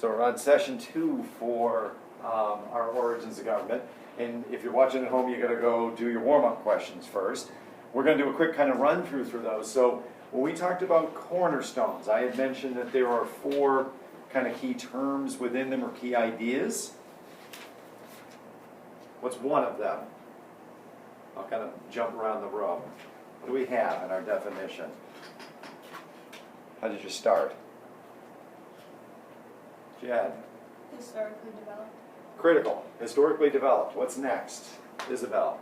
So we're on session 2 for our origins of government. And if you're watching at home, you got to go do your warm-up questions first. We're going to do a quick kind of run through those. So when we talked about cornerstones, I had mentioned that there are 4 kind of key terms within them, or key ideas. What's one of them? I'll kind of jump around the room. What do we have in our definition? How did you start? Jed? Historically developed. Critical, historically developed. What's next? Isabel?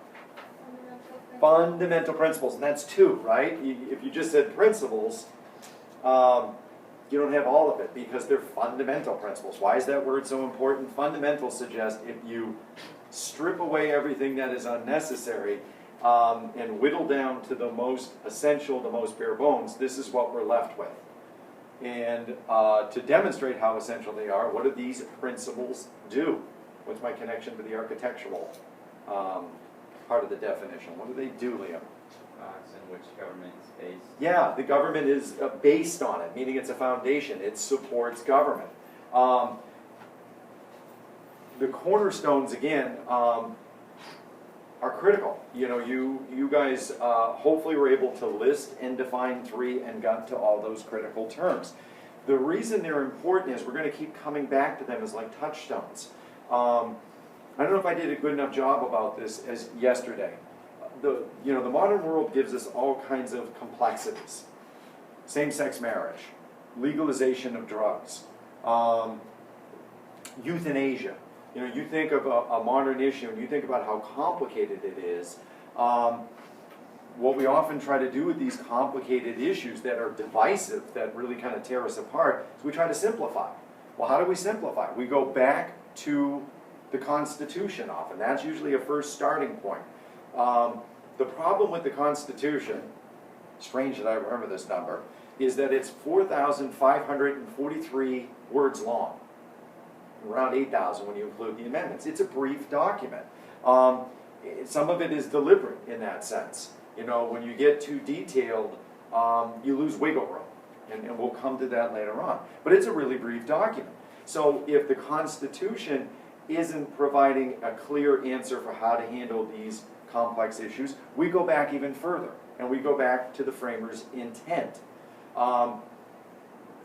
Fundamental Fundamental principles. principles, and that's 2, right? If you just said principles, you don't have all of it because they're fundamental principles. Why is that word so important? Fundamental suggests if you strip away everything that is unnecessary and whittle down to the most essential, the most bare bones, this is what we're left with. And to demonstrate how essential they are, what do these principles do? What's my connection to the architectural part of the definition? What do they do, Liam? In which government is based. Yeah, the government is based on it, meaning it's a foundation. It supports government. The cornerstones, again, are critical. You know, you guys hopefully were able to list and define 3 and got to all those critical terms. The reason they're important is we're going to keep coming back to them as like touchstones. I don't know if I did a good enough job about this as yesterday. The modern world gives us all kinds of complexities. Same-sex marriage, legalization of drugs, euthanasia. You know, you think of a modern issue and you think about how complicated it is. What we often try to do with these complicated issues that are divisive, that really kind of tear us apart, is we try to simplify. Well, how do we simplify? We go back to the Constitution often. That's usually a first starting point. The problem with the Constitution, strange that I remember this number, is that it's 4,543 words long. Around 8,000 when you include the amendments. It's a brief document. Some of it is deliberate in that sense. You know, when you get too detailed, you lose wiggle room. And we'll come to that later on. But it's a really brief document. So if the Constitution isn't providing a clear answer for how to handle these complex issues, we go back even further. And we go back to the framers' intent.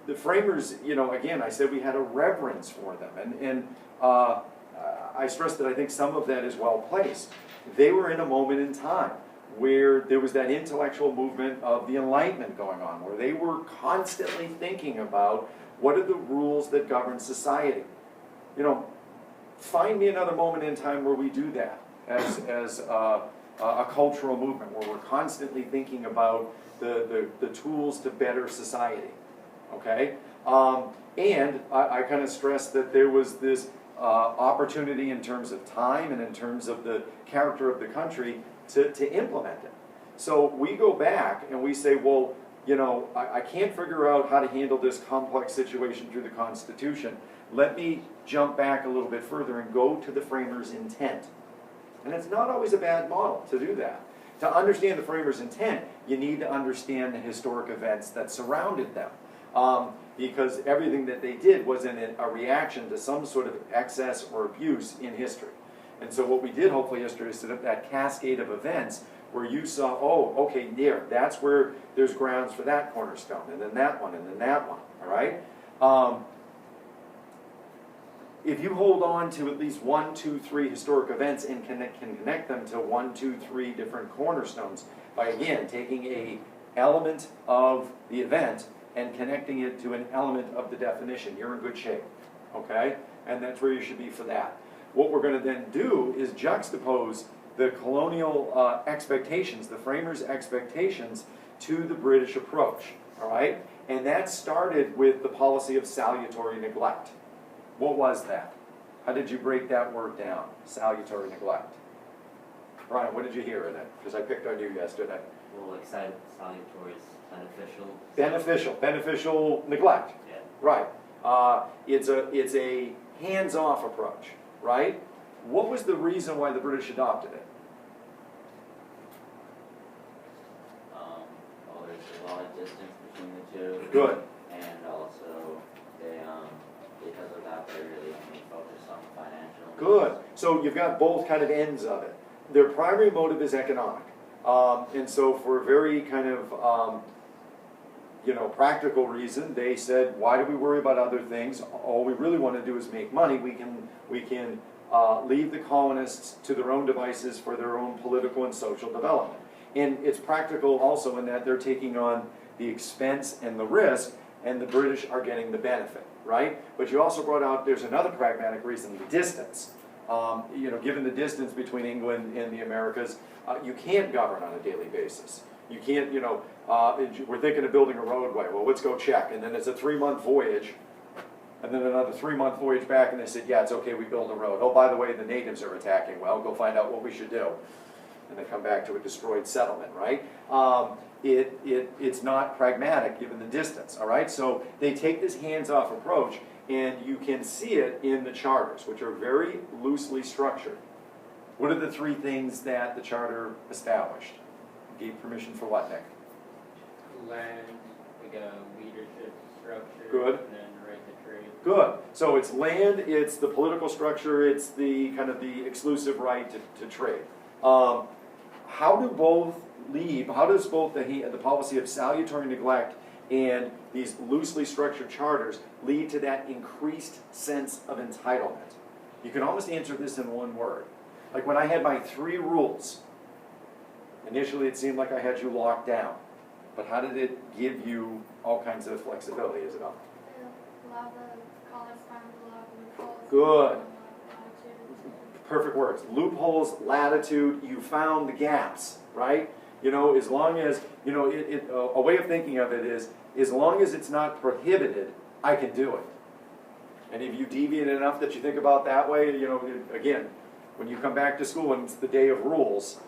The framers, you know, again, I said we had a reverence for them. And I stressed that I think some of that is well placed. They were in a moment in time where there was that intellectual movement of the Enlightenment going on, where they were constantly thinking about what are the rules that govern society. You know, find me another moment in time where we do that as a cultural movement, where we're constantly thinking about the tools to better society. Okay? And I kind of stressed that there was this opportunity in terms of time and in terms of the character of the country to implement it. So we go back and we say, well, you know, I can't figure out how to handle this complex situation through the Constitution. Let me jump back a little bit further and go to the framers' intent. And it's not always a bad model to do that. To understand the framers' intent, you need to understand the historic events that surrounded them. Because everything that they did was in a reaction to some sort of excess or abuse in history. And so what we did hopefully yesterday is set up that cascade of events where you saw, oh, okay, that's where there's grounds for that cornerstone, and then that one, and then that one, all right? If you hold on to at least 1, 2, 3 historic events and can connect them to 1, 2, 3 different cornerstones by, again, taking an element of the event and connecting it to an element of the definition, you're in good shape, okay? And that's where you should be for that. What we're going to then do is juxtapose the colonial expectations, the framers' expectations, to the British approach, all right? And that started with the policy of salutary neglect. What was that? How did you break that word down, salutary neglect? Brian, what did you hear in it? Because I picked on you yesterday. Well, like salutary is beneficial. Beneficial neglect. Yeah. Right. It's a hands-off approach, right? What was the reason why the British adopted it? Well, there's a lot of distance between the two. Good. And also, they because of that Good. So you've got both kind of ends of it. Their primary motive is economic. And so for a very kind of, practical reason, they said, why do we worry about other things? All we really want to do is make money. We can leave the colonists to their own devices for their own political and social development. And it's practical also in that they're taking on the expense and the risk, and the British are getting the benefit, right? But you also brought out, there's another pragmatic reason, the distance. Given the distance between England and the Americas, you can't govern on a daily basis. You can't, we're thinking of building a roadway. Well, let's go check. And then it's a 3-month voyage, and then another 3-month voyage back, and they said, yeah, it's okay, we build a road. Oh, by the way, the natives are attacking. Well, go find out what we should do. And they come back to a destroyed settlement, right? It's not pragmatic given the distance, all right? So they take this hands-off approach, and you can see it in the charters, which are very loosely structured. What are the 3 things that the charter established? Gave permission for what, Nick? Land, like a leadership structure. Good. And then right to trade. Good. So it's land, it's the political structure, it's the kind of the exclusive right to trade. How does both the policy of salutary neglect and these loosely structured charters lead to that increased sense of entitlement? You can almost answer this in one word. Like when I had my 3 rules, initially it seemed like I had you locked down. But how did it give you all kinds of flexibility, Isabel? Allow the colonists find a lot of loopholes. Good. Latitude. Perfect words. Loopholes, latitude, you found the gaps, right? As long as, a way of thinking of it is, as long as it's not prohibited, I can do it. And if you deviate enough that you think about that way, again, when you come back to school and it's the day of rules,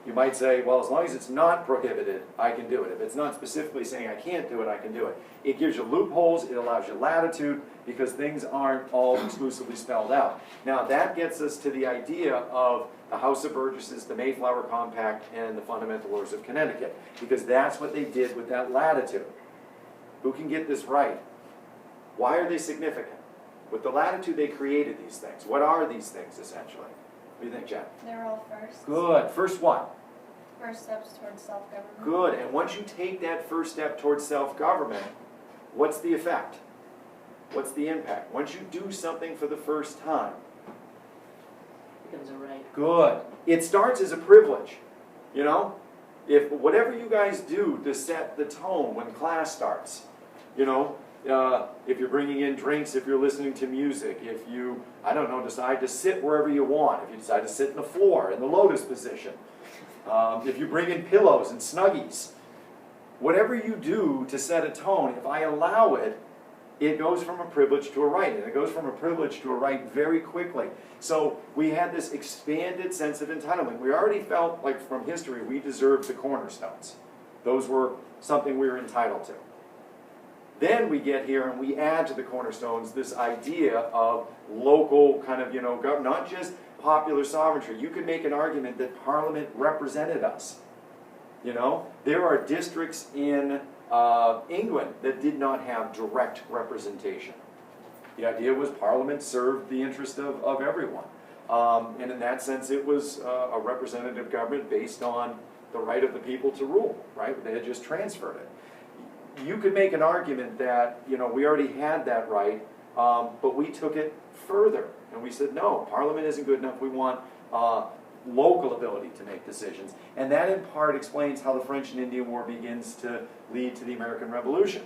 you might say, well, as long as it's not prohibited, I can do it. If it's not specifically saying I can't do it, I can do it. It gives you loopholes, it allows you latitude, because things aren't all exclusively spelled out. Now, that gets us to the idea of the House of Burgesses, the Mayflower Compact, and the Fundamental Laws of Connecticut, because that's what they did with that latitude. Who can get this right? Why are they significant? With the latitude, they created these things. What are these things, essentially? What do you think, Jen? They're all first. Good. First what? First steps towards self-government. Good. And once you take that first step towards self-government, what's the effect? What's the impact? Once you do something for the first time, Becomes a right. good. It starts as a privilege. If whatever you guys do to set the tone when class starts, if you're bringing in drinks, if you're listening to music, if you, decide to sit wherever you want, if you decide to sit on the floor in the lotus position, if you bring in pillows and Snuggies, whatever you do to set a tone, if I allow it, it goes from a privilege to a right, and it goes from a privilege to a right very quickly. So we had this expanded sense of entitlement. We already felt like from history we deserved the cornerstones. Those were something we were entitled to. Then we get here and we add to the cornerstones this idea of local kind of, government, not just popular sovereignty. You could make an argument that Parliament represented us. There are districts in England that did not have direct representation. The idea was Parliament served the interest of everyone. And in that sense, it was a representative government based on the right of the people to rule, right? They had just transferred it. You could make an argument that, we already had that right, but we took it further. And we said, no, Parliament isn't good enough. We want local ability to make decisions. And that in part explains how the French and Indian War begins to lead to the American Revolution.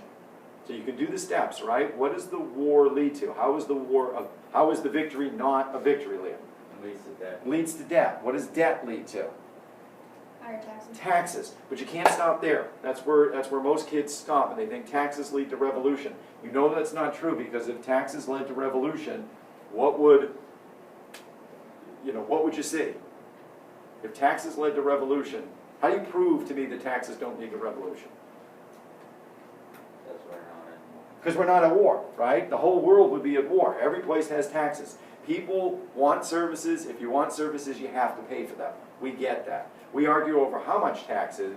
So you can do the steps, right? What does the war lead to? How is the victory not a victory, Liam? It leads to debt. Leads to debt. What does debt lead to? Higher taxes. Taxes. But you can't stop there. That's where most kids stop, and they think taxes lead to revolution. You know that's not true, because if taxes led to revolution, what would you see? If taxes led to revolution, how do you prove to me that taxes don't lead to revolution? That's where we're not anymore. Because we're not at war, right? The whole world would be at war. Every place has taxes. People want services. If you want services, you have to pay for them. We get that. We argue over how much taxes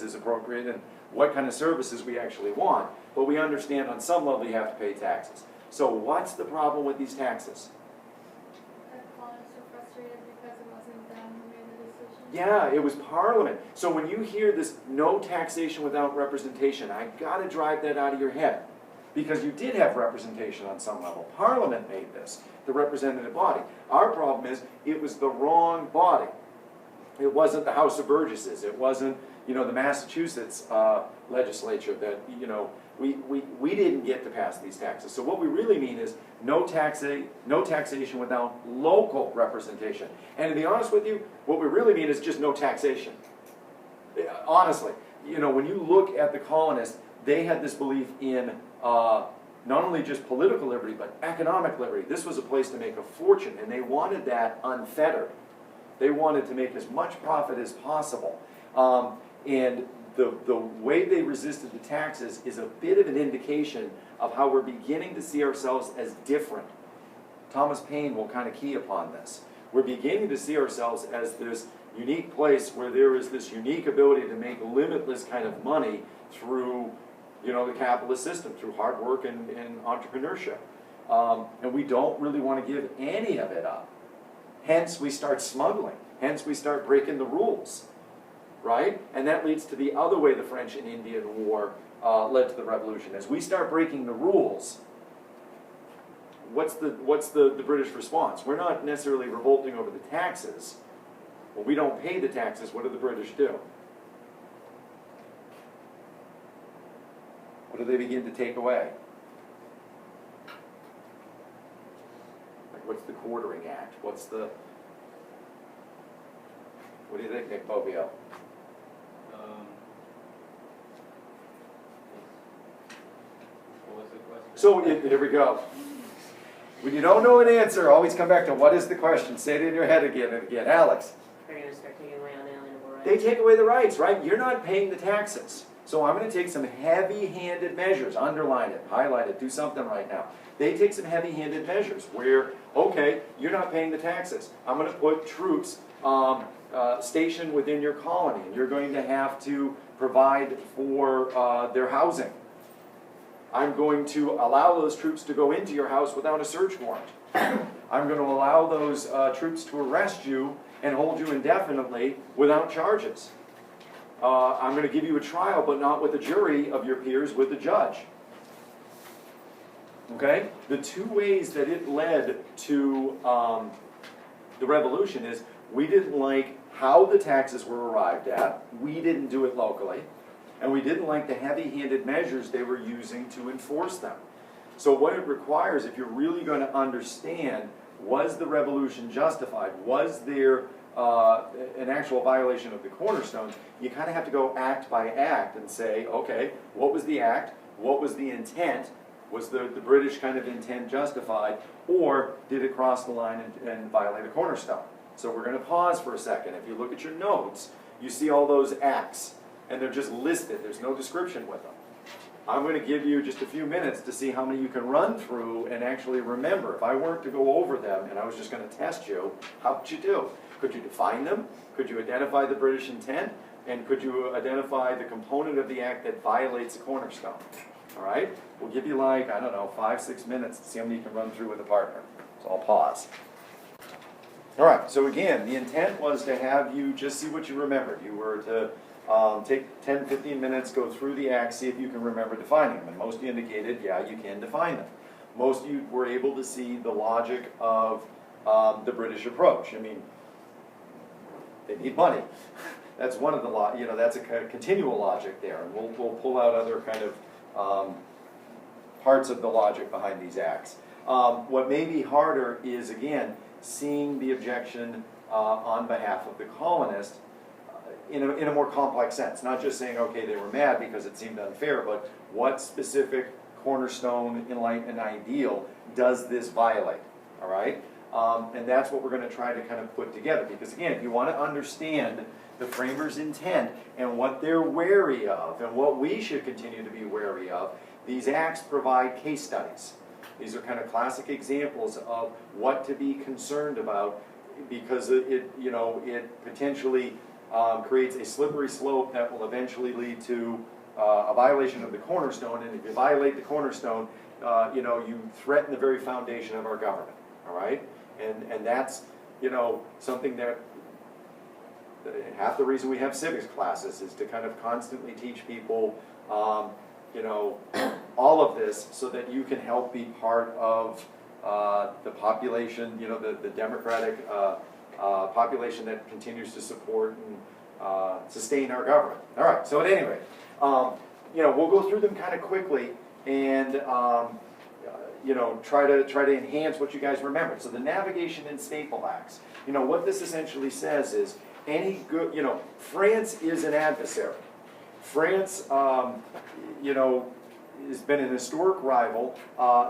is appropriate and what kind of services we actually want. But we understand on some level you have to pay taxes. So what's the problem with these taxes? The colonists were frustrated because it wasn't them who made the decision. Yeah, it was Parliament. So when you hear this no taxation without representation, I gotta drive that out of your head. Because you did have representation on some level. Parliament made this, the representative body. Our problem is, it was the wrong body. It wasn't the House of Burgesses. It wasn't, you know, the Massachusetts legislature that, you know, we didn't get to pass these taxes. So what we really mean is no taxation without local representation. And to be honest with you, what we really mean is just no taxation. Honestly, you know, when you look at the colonists, they had this belief in not only just political liberty, but economic liberty. This was a place to make a fortune, and they wanted that unfettered. They wanted to make as much profit as possible. And the way they resisted the taxes is a bit of an indication of how we're beginning to see ourselves as different. Thomas Paine will kind of key upon this. We're beginning to see ourselves as this unique place where there is this unique ability to make limitless kind of money through, you know, the capitalist system, through hard work and entrepreneurship. And we don't really want to give any of it up. Hence, we start smuggling. Hence, we start breaking the rules, right? And that leads to the other way the French and Indian War led to the revolution. As we start breaking the rules, what's the British response? We're not necessarily revolting over the taxes. When we don't pay the taxes, what do the British do? What do they begin to take away? Like, what's the Quartering Act? What do you think, Nick Bobbio? What was the question? So, here we go. When you don't know an answer, always come back to what is the question. Say it in your head again and again. Alex. They're gonna start taking away unalienable rights. They take away the rights, right? You're not paying the taxes. So I'm going to take some heavy-handed measures. Underline it, highlight it, do something right now. They take some heavy-handed measures where, okay, you're not paying the taxes. I'm going to put troops stationed within your colony, and you're going to have to provide for their housing. I'm going to allow those troops to go into your house without a search warrant. I'm going to allow those troops to arrest you and hold you indefinitely without charges. I'm going to give you a trial, but not with a jury of your peers, with a judge. Okay? The two ways that it led to the revolution is we didn't like how the taxes were arrived at. We didn't do it locally. And we didn't like the heavy-handed measures they were using to enforce them. So what it requires, if you're really going to understand, was the revolution justified? Was there an actual violation of the cornerstones? You kind of have to go act by act and say, okay, what was the act? What was the intent? Was the British kind of intent justified? Or did it cross the line and violate a cornerstone? So we're going to pause for a second. If you look at your notes, you see all those acts, and they're just listed. There's no description with them. I'm going to give you just a few minutes to see how many you can run through and actually remember. If I weren't to go over them and I was just going to test you, how would you do? Could you define them? Could you identify the British intent? And could you identify the component of the act that violates the cornerstone? All right? We'll give you like, I don't know, 5-6 minutes to see how many you can run through with a partner. So I'll pause. All right, so again, the intent was to have you just see what you remembered. You were to take 10-15 minutes, go through the acts, see if you can remember defining them. And most of you indicated, yeah, you can define them. Most of you were able to see the logic of the British approach. I mean, they need money. That's one of the, that's a continual logic there. And we'll pull out other kind of parts of the logic behind these acts. What may be harder is, again, seeing the objection on behalf of the colonists in a more complex sense. Not just saying, okay, they were mad because it seemed unfair, but what specific cornerstone, enlightenment ideal does this violate? All right? And that's what we're going to try to kind of put together. Because again, if you want to understand the framers' intent and what they're wary of and what we should continue to be wary of, these acts provide case studies. These are kind of classic examples of what to be concerned about, because it potentially creates a slippery slope that will eventually lead to a violation of the cornerstone. And if you violate the cornerstone, you know, you threaten the very foundation of our government, all right? And that's, you know, something that half the reason we have civics classes is to kind of constantly teach people, you know, all of this so that you can help be part of the population, you know, the democratic population that continues to support and sustain our government. All right, so at any rate, you know, we'll go through them kind of quickly and you know, try to enhance what you guys remember. So the Navigation and Staple Acts. You know, what this essentially says is any good, you know, France is an adversary. France, you know, has been an historic rival.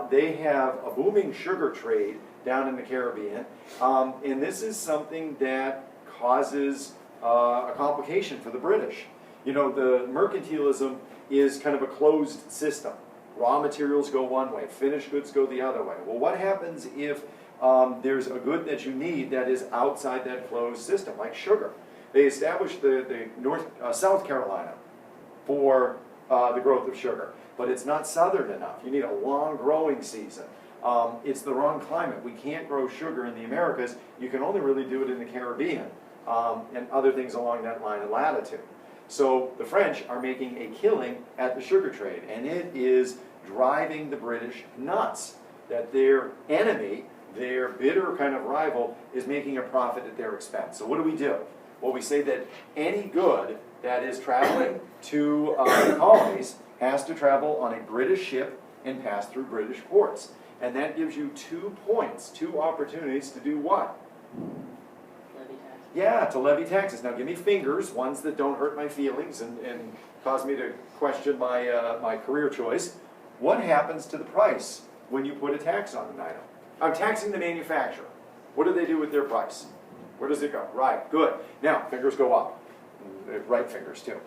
They have a booming sugar trade down in the Caribbean, and this is something that causes a complication for the British. You know, the mercantilism is kind of a closed system. Raw materials go one way, finished goods go the other way. Well, what happens if there's a good that you need that is outside that closed system, like sugar? They established the South Carolina for the growth of sugar, but it's not southern enough. You need a long growing season. It's the wrong climate. We can't grow sugar in the Americas. You can only really do it in the Caribbean and other things along that line of latitude. So the French are making a killing at the sugar trade, and it is driving the British nuts that their enemy, their bitter kind of rival, is making a profit at their expense. So what do? Well, we say that any good that is traveling to the colonies has to travel on a British ship and pass through British ports. And that gives you 2 points, 2 opportunities to do what? Levy tax. Yeah, to levy taxes. Now give me fingers, ones that don't hurt my feelings and cause me to question my, my career choice. What happens to the price when you put a tax on an item? I'm taxing the manufacturer. What do they do with their price? Where does it go? Right, good. Now, fingers go up. Right fingers too,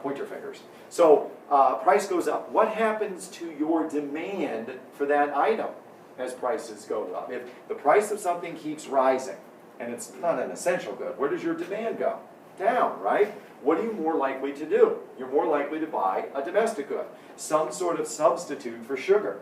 pointer fingers. So price goes up. What happens to your demand for that item as prices go up? If the price of something keeps rising, and it's not an essential good, where does your demand go? Down, right? What are you more likely to do? You're more likely to buy a domestic good, some sort of substitute for sugar.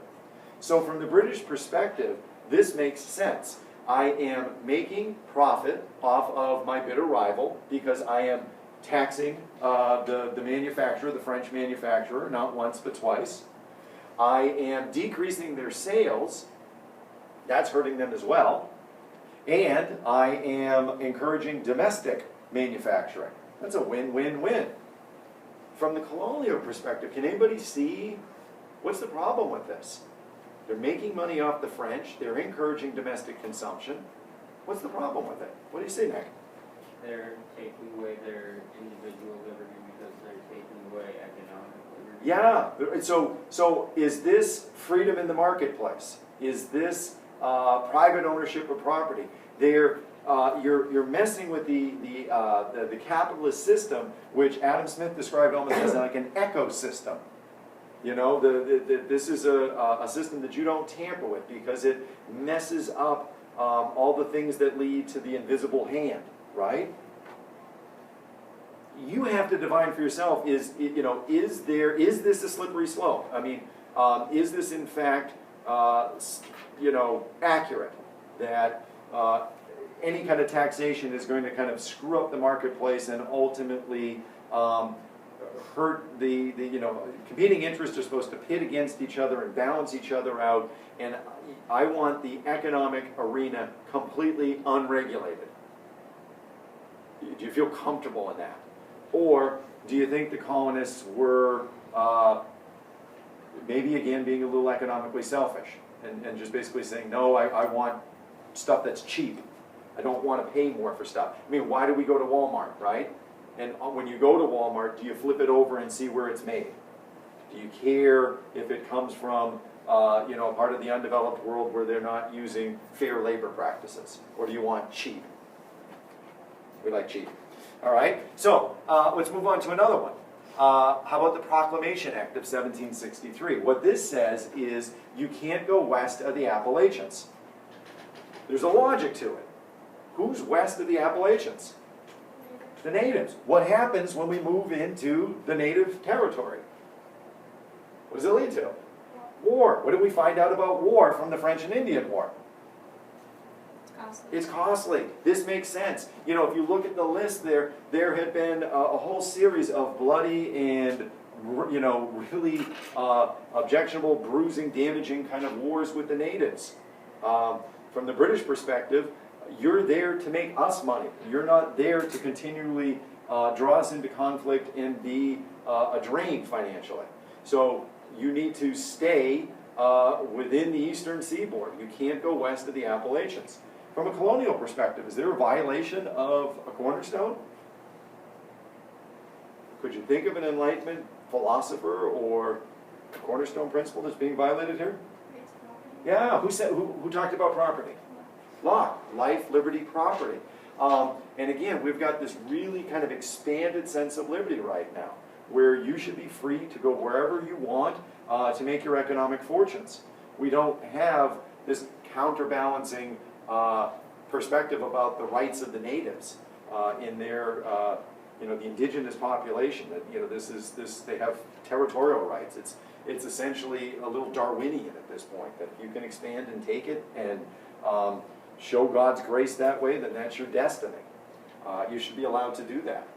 So from the British perspective, this makes sense. I am making profit off of my bitter rival because I am taxing the manufacturer, the French manufacturer, not once but twice. I am decreasing their sales. That's hurting them as well. And I am encouraging domestic manufacturing. That's a win-win-win. From the colonial perspective, can anybody see what's the problem with this? They're making money off the French. They're encouraging domestic consumption. What's the problem with it? What do you say, Nick? They're taking away their individual liberty because they're taking away economic liberty. Yeah. So is this freedom in the marketplace? Is this private ownership of property? You're messing with the capitalist system, which Adam Smith described almost as like an ecosystem. You know, this is a system that you don't tamper with because it messes up all the things that lead to the invisible hand, right? You have to define for yourself, is this a slippery slope? I mean, is this in fact, accurate that any kind of taxation is going to kind of screw up the marketplace and ultimately hurt the competing interests are supposed to pit against each other and balance each other out, and I want the economic arena completely unregulated. Do you feel comfortable in that? Or do you think the colonists were maybe again being a little economically selfish and just basically saying, no, I want stuff that's cheap. I don't want to pay more for stuff. I mean, why do we go to Walmart, right? And when you go to Walmart, do you flip it over and see where it's made? Do you care if it comes from a part of the undeveloped world where they're not using fair labor practices? Or do you want cheap? We like cheap. All right, so let's move on to another one. How about the Proclamation Act of 1763? What this says is you can't go west of the Appalachians. There's a logic to it. Who's west of the Appalachians? The natives. What happens when we move into the native territory? What does it lead to? war. What did we find out about war from the French and Indian War? It's costly. It's costly. This makes sense. You know, if you look at the list there, there had been a whole series of bloody and, you know, really objectionable, bruising, damaging kind of wars with the natives. From the British perspective, you're there to make us money. You're not there to continually draw us into conflict and be a drain financially. So you need to stay within the eastern seaboard. You can't go west of the Appalachians. From a colonial perspective, is there a violation of a cornerstone? Could you think of an Enlightenment philosopher or a cornerstone principle that's being violated here? Rates property. Yeah, who talked about property? Locke, life, liberty, property. And again, we've got this really kind of expanded sense of liberty right now, where you should be free to go wherever you want to make your economic fortunes. We don't have this counterbalancing perspective about the rights of the natives in their, you know, the indigenous population. That, you know, they have territorial rights. It's essentially a little Darwinian at this point, that if you can expand and take it and show God's grace that way, then that's your destiny. You should be allowed to do that.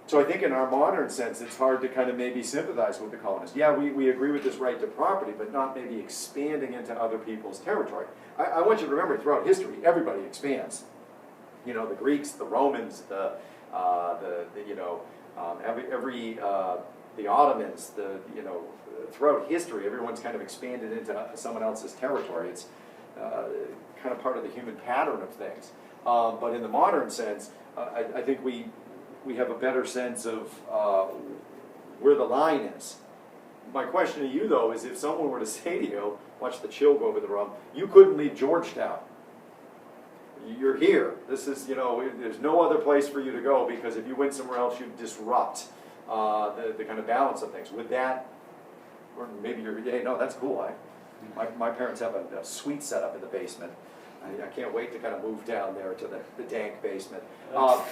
So I think in our modern sense, it's hard to kind of maybe sympathize with the colonists. Yeah, we agree with this right to property, but not maybe expanding into other people's territory. I want you to remember, throughout history, everybody expands. You know, the Greeks, the Romans, the Ottomans, throughout history, everyone's kind of expanded into someone else's territory. It's kind of part of the human pattern of things. But in the modern sense, I think we have a better sense of where the line is. My question to you, though, is if someone were to say to you, watch the chill go over the room, you couldn't leave Georgetown. You're here. This is, you know, there's no other place for you to go, because if you went somewhere else, you'd disrupt the kind of balance of things. Would that, or maybe you're, hey, no, that's cool. My parents have a suite set up in the basement. I can't wait to kind of move down there to the dank basement.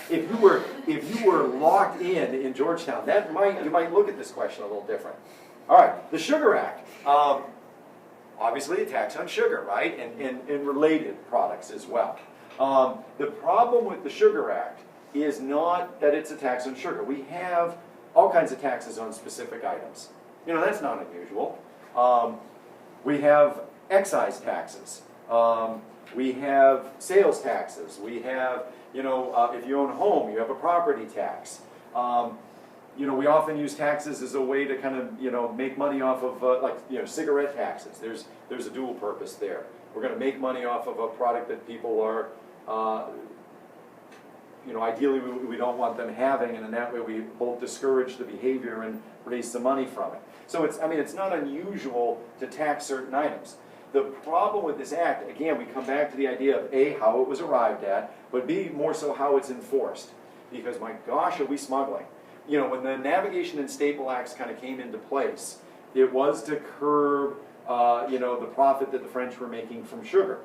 If you were locked in Georgetown, you might look at this question a little different. All right, the Sugar Act. Obviously a tax on sugar, right? And related products as well. The problem with the Sugar Act is not that it's a tax on sugar. We have all kinds of taxes on specific items. You know, that's not unusual. We have excise taxes. We have sales taxes. We have, you know, if you own a home, you have a property tax. You know, we often use taxes as a way to kind of, you know, make money off of, like, you know, cigarette taxes. There's a dual purpose there. We're going to make money off of a product that people are, you know, ideally we don't want them having, and in that way we both discourage the behavior and raise some money from it. So it's not unusual to tax certain items. The problem with this act, again, we come back to the idea of A, how it was arrived at, but B, more so how it's enforced. Because my gosh, are we smuggling? You know, when the Navigation and Staple Acts kind of came into place, it was to curb, you know, the profit that the French were making from sugar.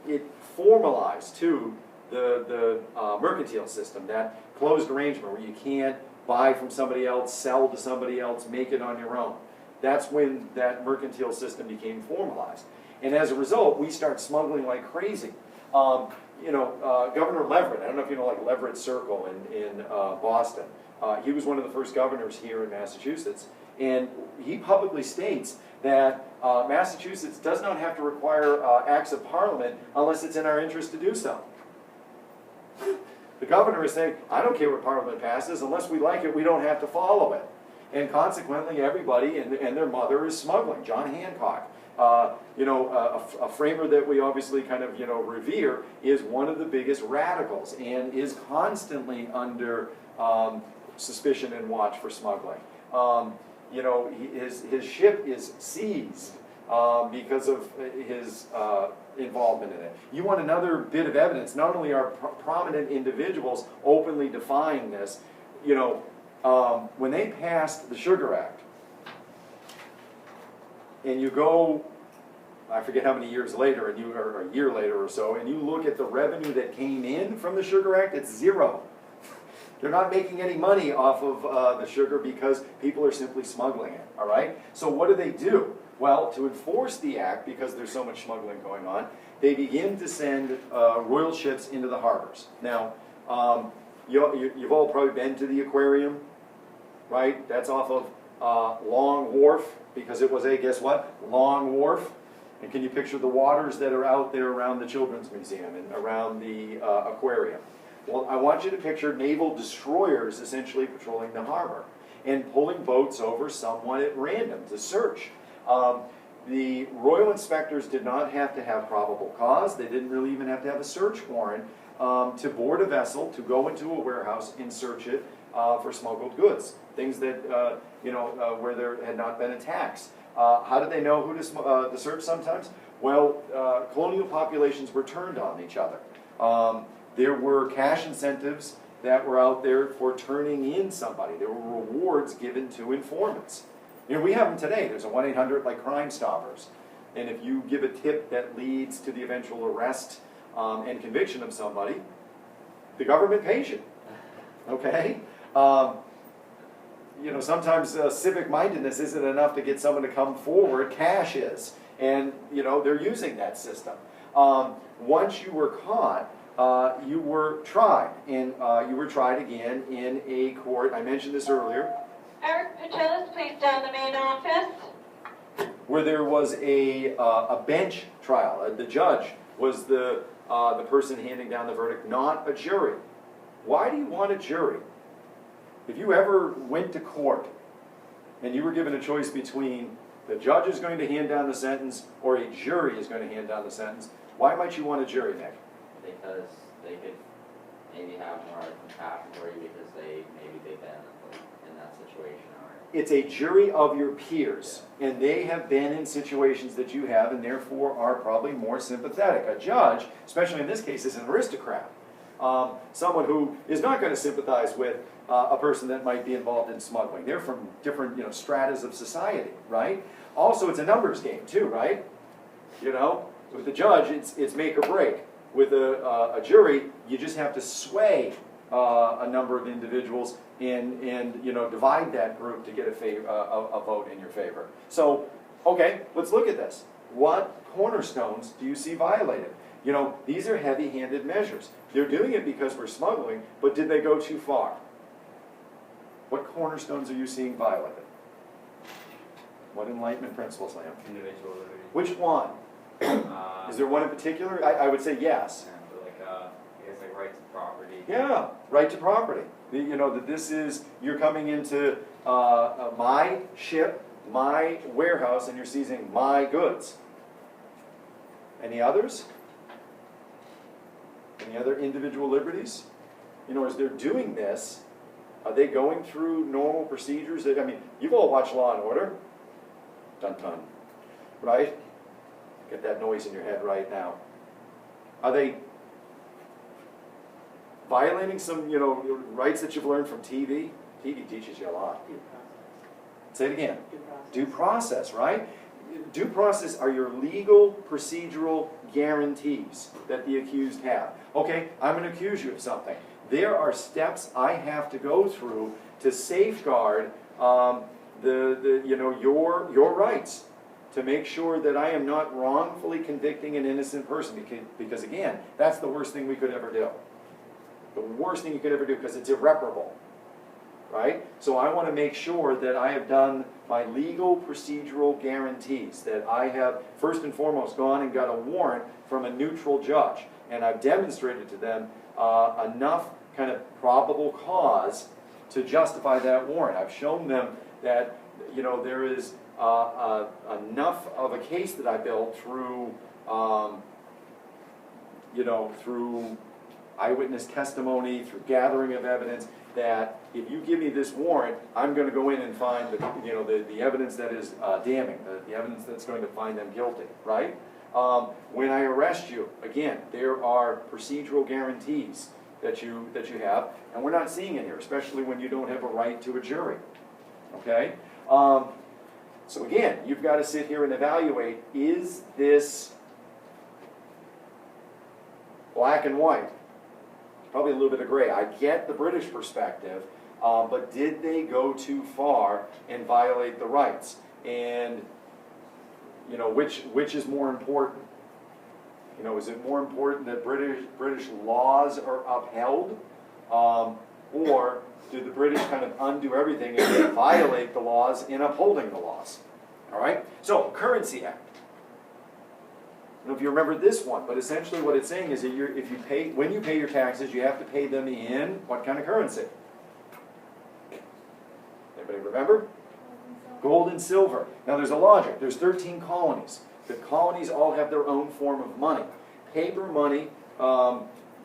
It formalized, too, the mercantile system, that closed arrangement where you can't buy from somebody else, sell to somebody else, make it on your own. That's when that mercantile system became formalized. And as a result, we start smuggling like crazy. You know, Governor Leverett, I don't know if you know, like Leverett Circle in Boston. He was one of the first governors here in Massachusetts. And he publicly states that Massachusetts does not have to require acts of Parliament unless it's in our interest to do so. The governor is saying, I don't care what Parliament passes, unless we like it, we don't have to follow it. And consequently, everybody and their mother is smuggling. John Hancock, you know, a framer that we obviously kind of, you know, revere, is one of the biggest radicals and is constantly under suspicion and watch for smuggling. You know, his ship is seized because of his involvement in it. You want another bit of evidence? Not only are prominent individuals openly defying this, you know, when they passed the Sugar Act, and you go, I forget how many years later, or a year later or so, and you look at the revenue that came in from the Sugar Act, it's zero. They're not making any money off of the sugar because people are simply smuggling it, all right? So what do? Well, to enforce the act, because there's so much smuggling going on, they begin to send royal ships into the harbors. Now, you've all probably been to the aquarium, right? That's off of Long Wharf, because it was a, guess what? Long Wharf. And can you picture the waters that are out there around the Children's Museum and around the aquarium? Well, I want you to picture naval destroyers essentially patrolling the harbor and pulling boats over somewhat at random to search. The royal inspectors did not have to have probable cause. They didn't really even have to have a search warrant to board a vessel, to go into a warehouse and search it for smuggled goods, things that, where there had not been a tax. How did they know who to search sometimes? Well, colonial populations were turned on each other. There were cash incentives that were out there for turning in somebody. There were rewards given to informants. We have them today. There's a 1-800 like Crime Stoppers. And if you give a tip that leads to the eventual arrest and conviction of somebody, the government pays you. Okay? Sometimes civic mindedness isn't enough to get someone to come forward. Cash is. And, they're using that system. Once you were caught, you were tried. And you were tried again in a court. I mentioned this earlier. Eric Pachelis, please down the main office. Where there was a bench trial. The judge was the person handing down the verdict, not a jury. Why do you want a jury? If you ever went to court and you were given a choice between the judge is going to hand down the sentence or a jury is going to hand down the sentence, why might you want a jury, Nick? Because they could maybe have more compassion for you because maybe they've been in that situation already. It's a jury of your peers, and they have been in situations that you have and therefore are probably more sympathetic. A judge, especially in this case, is an aristocrat. Someone who is not going to sympathize with a person that might be involved in smuggling. They're from different stratas of society, right? Also, it's a numbers game too, right? With the judge, it's make or break. With a jury, you just have to sway a number of individuals and divide that group to get a vote in your favor. So, okay, let's look at this. What cornerstones do you see violated? These are heavy-handed measures. They're doing it because we're smuggling, but did they go too far? What cornerstones are you seeing violated? What Enlightenment principles, Lamb? Individual liberty. Which one? Is there one in particular? I would say yes. I guess like right to property. Yeah, right to property. That this is, you're coming into my ship, my warehouse, and you're seizing my goods. Any others? Any other individual liberties? As they're doing this, are they going through normal procedures? You've all watched Law and Order. Dun dun. Right? Get that noise in your head right now. Are they violating some, rights that you've learned from TV? TV teaches you a lot. Due process. Say it again. Due process. Due process, right? Due process are your legal procedural guarantees that the accused have. Okay, I'm going to accuse you of something. There are steps I have to go through to safeguard your rights, to make sure that I am not wrongfully convicting an innocent person, because again, that's the worst thing we could ever do. The worst thing you could ever do, because it's irreparable. Right? So I want to make sure that I have done my legal procedural guarantees, that I have first and foremost gone and got a warrant from a neutral judge, and I've demonstrated to them enough kind of probable cause to justify that warrant. I've shown them that there is enough of a case that I built through through eyewitness testimony, through gathering of evidence, that if you give me this warrant, I'm going to go in and find the evidence that is damning, the evidence that's going to find them guilty, right? When I arrest you, again, there are procedural guarantees that you have, and we're not seeing it here, especially when you don't have a right to a jury, okay? So again, you've got to sit here and evaluate, is this black and white? probably a little bit of gray. I get the British perspective, but did they go too far and violate the rights? And, you know, which is more important? You know, is it more important that British laws are upheld, or do the British kind of undo everything and they violate the laws in upholding the laws? All right? So, Currency Act. I don't know if you remember this one, but essentially what it's saying is that when you pay your taxes, you have to pay them in what kind of currency? Anybody remember? Gold and silver. Now there's a logic. There's 13 colonies. The colonies all have their own form of money. Paper money,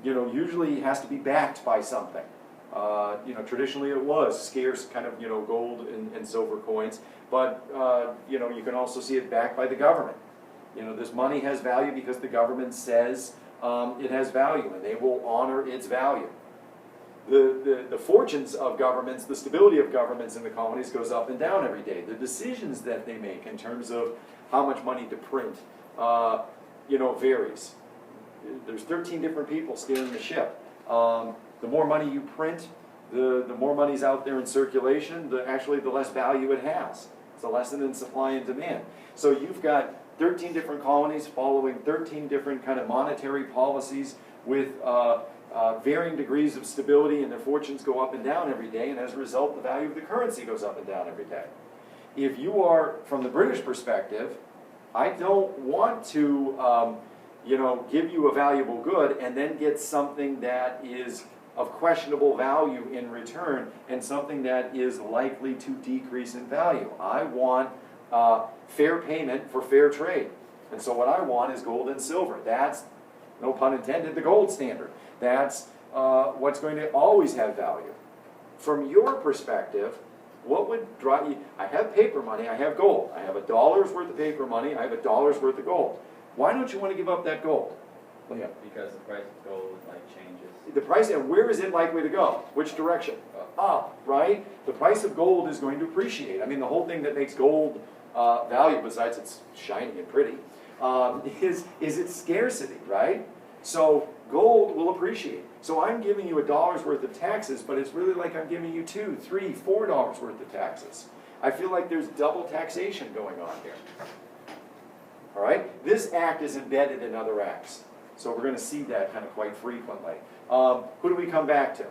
you know, usually has to be backed by something. You know, traditionally it was scarce kind of, you know, gold and silver coins, but, you know, you can also see it backed by the government. You know, this money has value because the government says it has value, and they will honor its value. The fortunes of governments, the stability of governments in the colonies goes up and down every day. The decisions that they make in terms of how much money to print, you know, varies. There's 13 different people steering the ship. The more money you print, the more money's out there in circulation, actually the less value it has. It's a lesson in supply and demand. So you've got 13 different colonies following 13 different kind of monetary policies with varying degrees of stability, and their fortunes go up and down every day, and as a result, the value of the currency goes up and down every day. If you are, from the British perspective, I don't want to, you know, give you a valuable good and then get something that is of questionable value in return and something that is likely to decrease in value. I want fair payment for fair trade. And so what I want is gold and silver. That's, no pun intended, the gold standard. That's what's going to always have value. From your perspective, what would drive you? I have paper money, I have gold. I have $1 worth of paper money, I have $1 worth of gold. Why don't you want to give up that gold? Liam? Because the price of gold like changes. The price, and where is it likely to go? Which direction? Up, right? The price of gold is going to appreciate. I mean, the whole thing that makes gold valuable, besides it's shiny and pretty, is its scarcity, right? So gold will appreciate. So I'm giving you $1 worth of taxes, but it's really like I'm giving you $2, $3, $4 worth of taxes. I feel like there's double taxation going on here. All right? This act is embedded in other acts. So we're going to see that kind of quite frequently. Who do we come back to?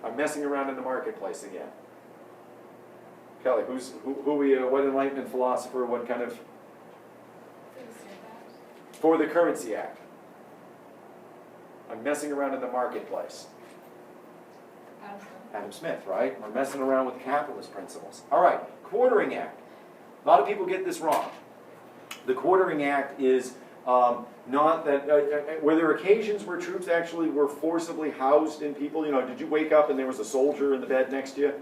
I'm messing around in the marketplace again. Kelly, what Enlightenment philosopher, what kind of... For the Currency Act. I'm messing around in the marketplace. Adam Smith, right? We're messing around with capitalist principles. All right, Quartering Act. A lot of people get this wrong. The Quartering Act is not that, were there occasions where troops actually were forcibly housed in people? You know, did you wake up and there was a soldier in the bed next to you?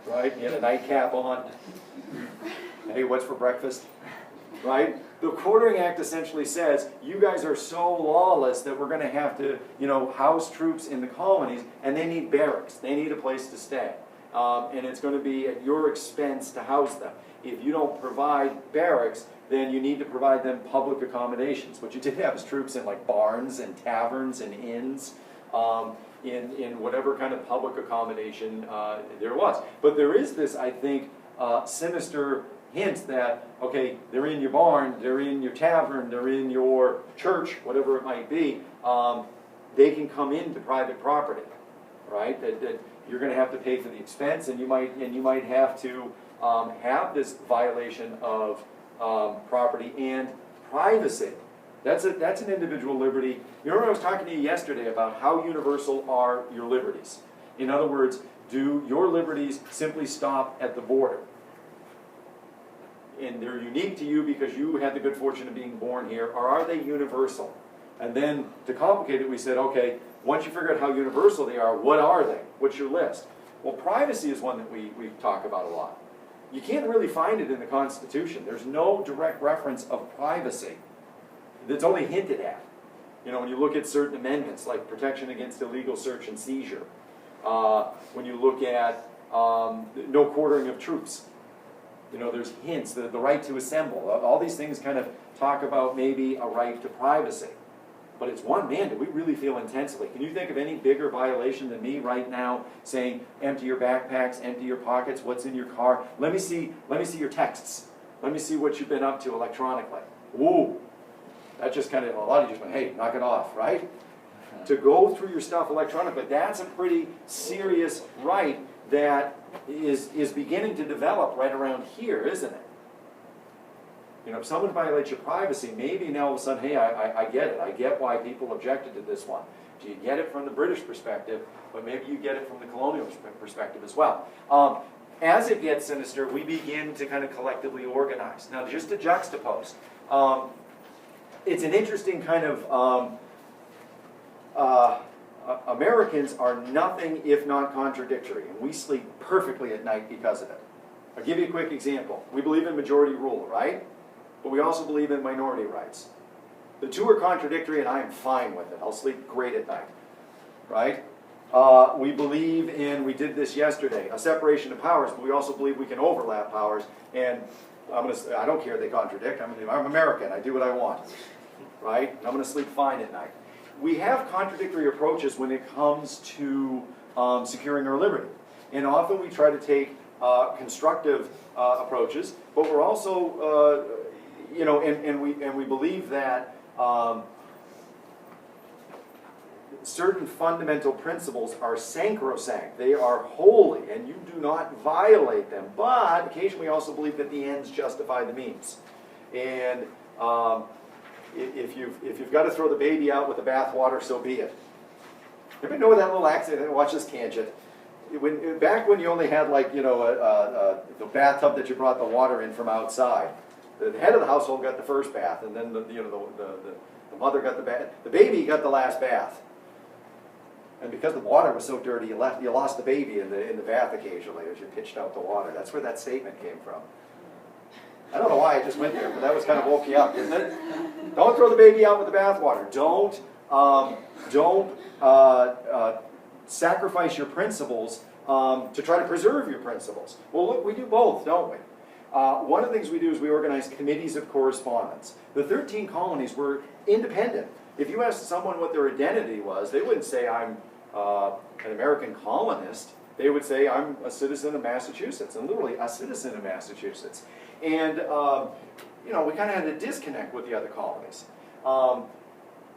Right? You had a nightcap on. Hey, what's for breakfast? Right? The Quartering Act essentially says, you guys are so lawless that we're going to have to, you know, house troops in the colonies, and they need barracks. They need a place to stay. And it's going to be at your expense to house them. If you don't provide barracks, then you need to provide them public accommodations. What you did have is troops in like barns and taverns and inns, in whatever kind of public accommodation there was. But there is this, I think, sinister hint that, okay, they're in your barn, they're in your tavern, they're in your church, whatever it might be, they can come into private property, right? That you're going to have to pay for the expense, and you might have to have this violation of property and privacy. That's an individual liberty. You remember I was talking to you yesterday about how universal are your liberties. In other words, do your liberties simply stop at the border? And they're unique to you because you had the good fortune of being born here, or are they universal? And then, to complicate it, we said, okay, once you figure out how universal they are, what are they? What's your list? Well, privacy is one that we talk about a lot. You can't really find it in the Constitution. There's no direct reference of privacy. It's only hinted at. You know, when you look at certain amendments, like protection against illegal search and seizure, when you look at no quartering of troops, you know, there's hints, the right to assemble. All these things kind of talk about maybe a right to privacy. But it's one, man, do we really feel intensely? Can you think of any bigger violation than me right now saying, empty your backpacks, empty your pockets, what's in your car? Let me see your texts. Let me see what you've been up to electronically. Ooh, that just kind of, a lot of you just went, hey, knock it off, right? To go through your stuff electronically, that's a pretty serious right that is beginning to develop right around here, isn't it? You know, if someone violates your privacy, maybe now all of a sudden, hey, I get it. I get why people objected to this one. Do you get it from the British perspective, but maybe you get it from the colonial perspective as well. As it gets sinister, we begin to kind of collectively organize. Now, just to juxtapose, it's an interesting kind of, Americans are nothing if not contradictory, and we sleep perfectly at night because of it. I'll give you a quick example. We believe in majority rule, right? But we also believe in minority rights. The two are contradictory, and I am fine with it. I'll sleep great at night, right? We believe in, we did this yesterday, a separation of powers, but we also believe we can overlap powers, and I don't care if they contradict. I'm American. I do what I want, right? And I'm going to sleep fine at night. We have contradictory approaches when it comes to securing our liberty, and often we try to take constructive approaches, but we're also, you know, and we believe that certain fundamental principles are sacrosanct. They are holy, and you do not violate them. But occasionally we also believe that the ends justify the means. And if you've got to throw the baby out with the bathwater, so be it. Anybody know that little accident? Watch this tangent. Back when you only had, like, you know, the bathtub that you brought the water in from outside, the head of the household got the first bath, and then the mother got the bath. The baby got the last bath. And because the water was so dirty, you lost the baby in the bath occasionally as you pitched out the water. That's where that statement came from. I don't know why I just went there, but that was kind of woke you up, didn't it? Don't throw the baby out with the bathwater. Don't sacrifice your principles to try to preserve your principles. Well, look, we do both, don't we? One of the things we do is we organize committees of correspondence. The 13 colonies were independent. If you asked someone what their identity was, they wouldn't say, I'm an American colonist. They would say, I'm a citizen of Massachusetts, and literally a citizen of Massachusetts. And, you know, we kind of had a disconnect with the other colonies.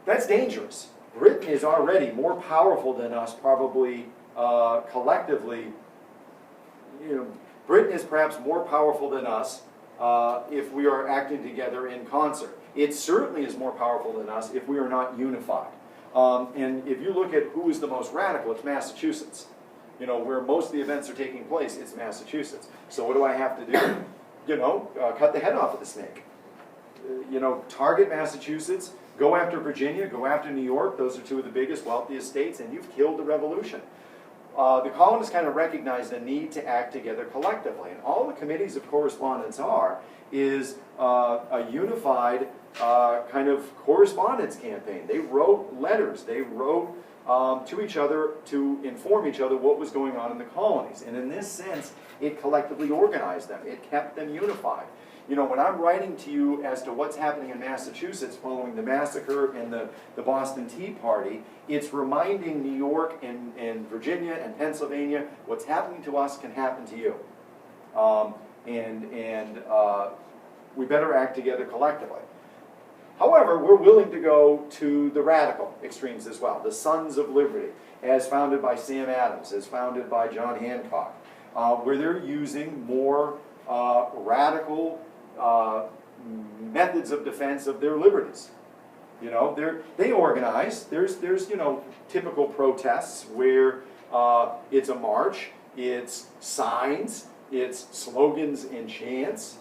That's dangerous. Britain is already more powerful than us, probably collectively. You know, Britain is perhaps more powerful than us if we are acting together in concert. It certainly is more powerful than us if we are not unified. And if you look at who is the most radical, it's Massachusetts. You know, where most of the events are taking place, it's Massachusetts. So what do I have to do? You know, cut the head off of the snake. You know, target Massachusetts, go after Virginia, go after New York. Those are two of the biggest, wealthiest states, and you've killed the revolution. The colonists kind of recognize the need to act together collectively. And all the committees of correspondence is a unified kind of correspondence campaign. They wrote letters. They wrote to each other to inform each other what was going on in the colonies. And in this sense, it collectively organized them. It kept them unified. You know, when I'm writing to you as to what's happening in Massachusetts following the massacre and the Boston Tea Party, it's reminding New York and Virginia and Pennsylvania, what's happening to us can happen to you. We better act together collectively. However, we're willing to go to the radical extremes as well. The Sons of Liberty, as founded by Sam Adams, as founded by John Hancock, where they're using more radical methods of defense of their liberties. You know, they organize. There's you know, typical protests where it's a march, it's signs, it's slogans and chants.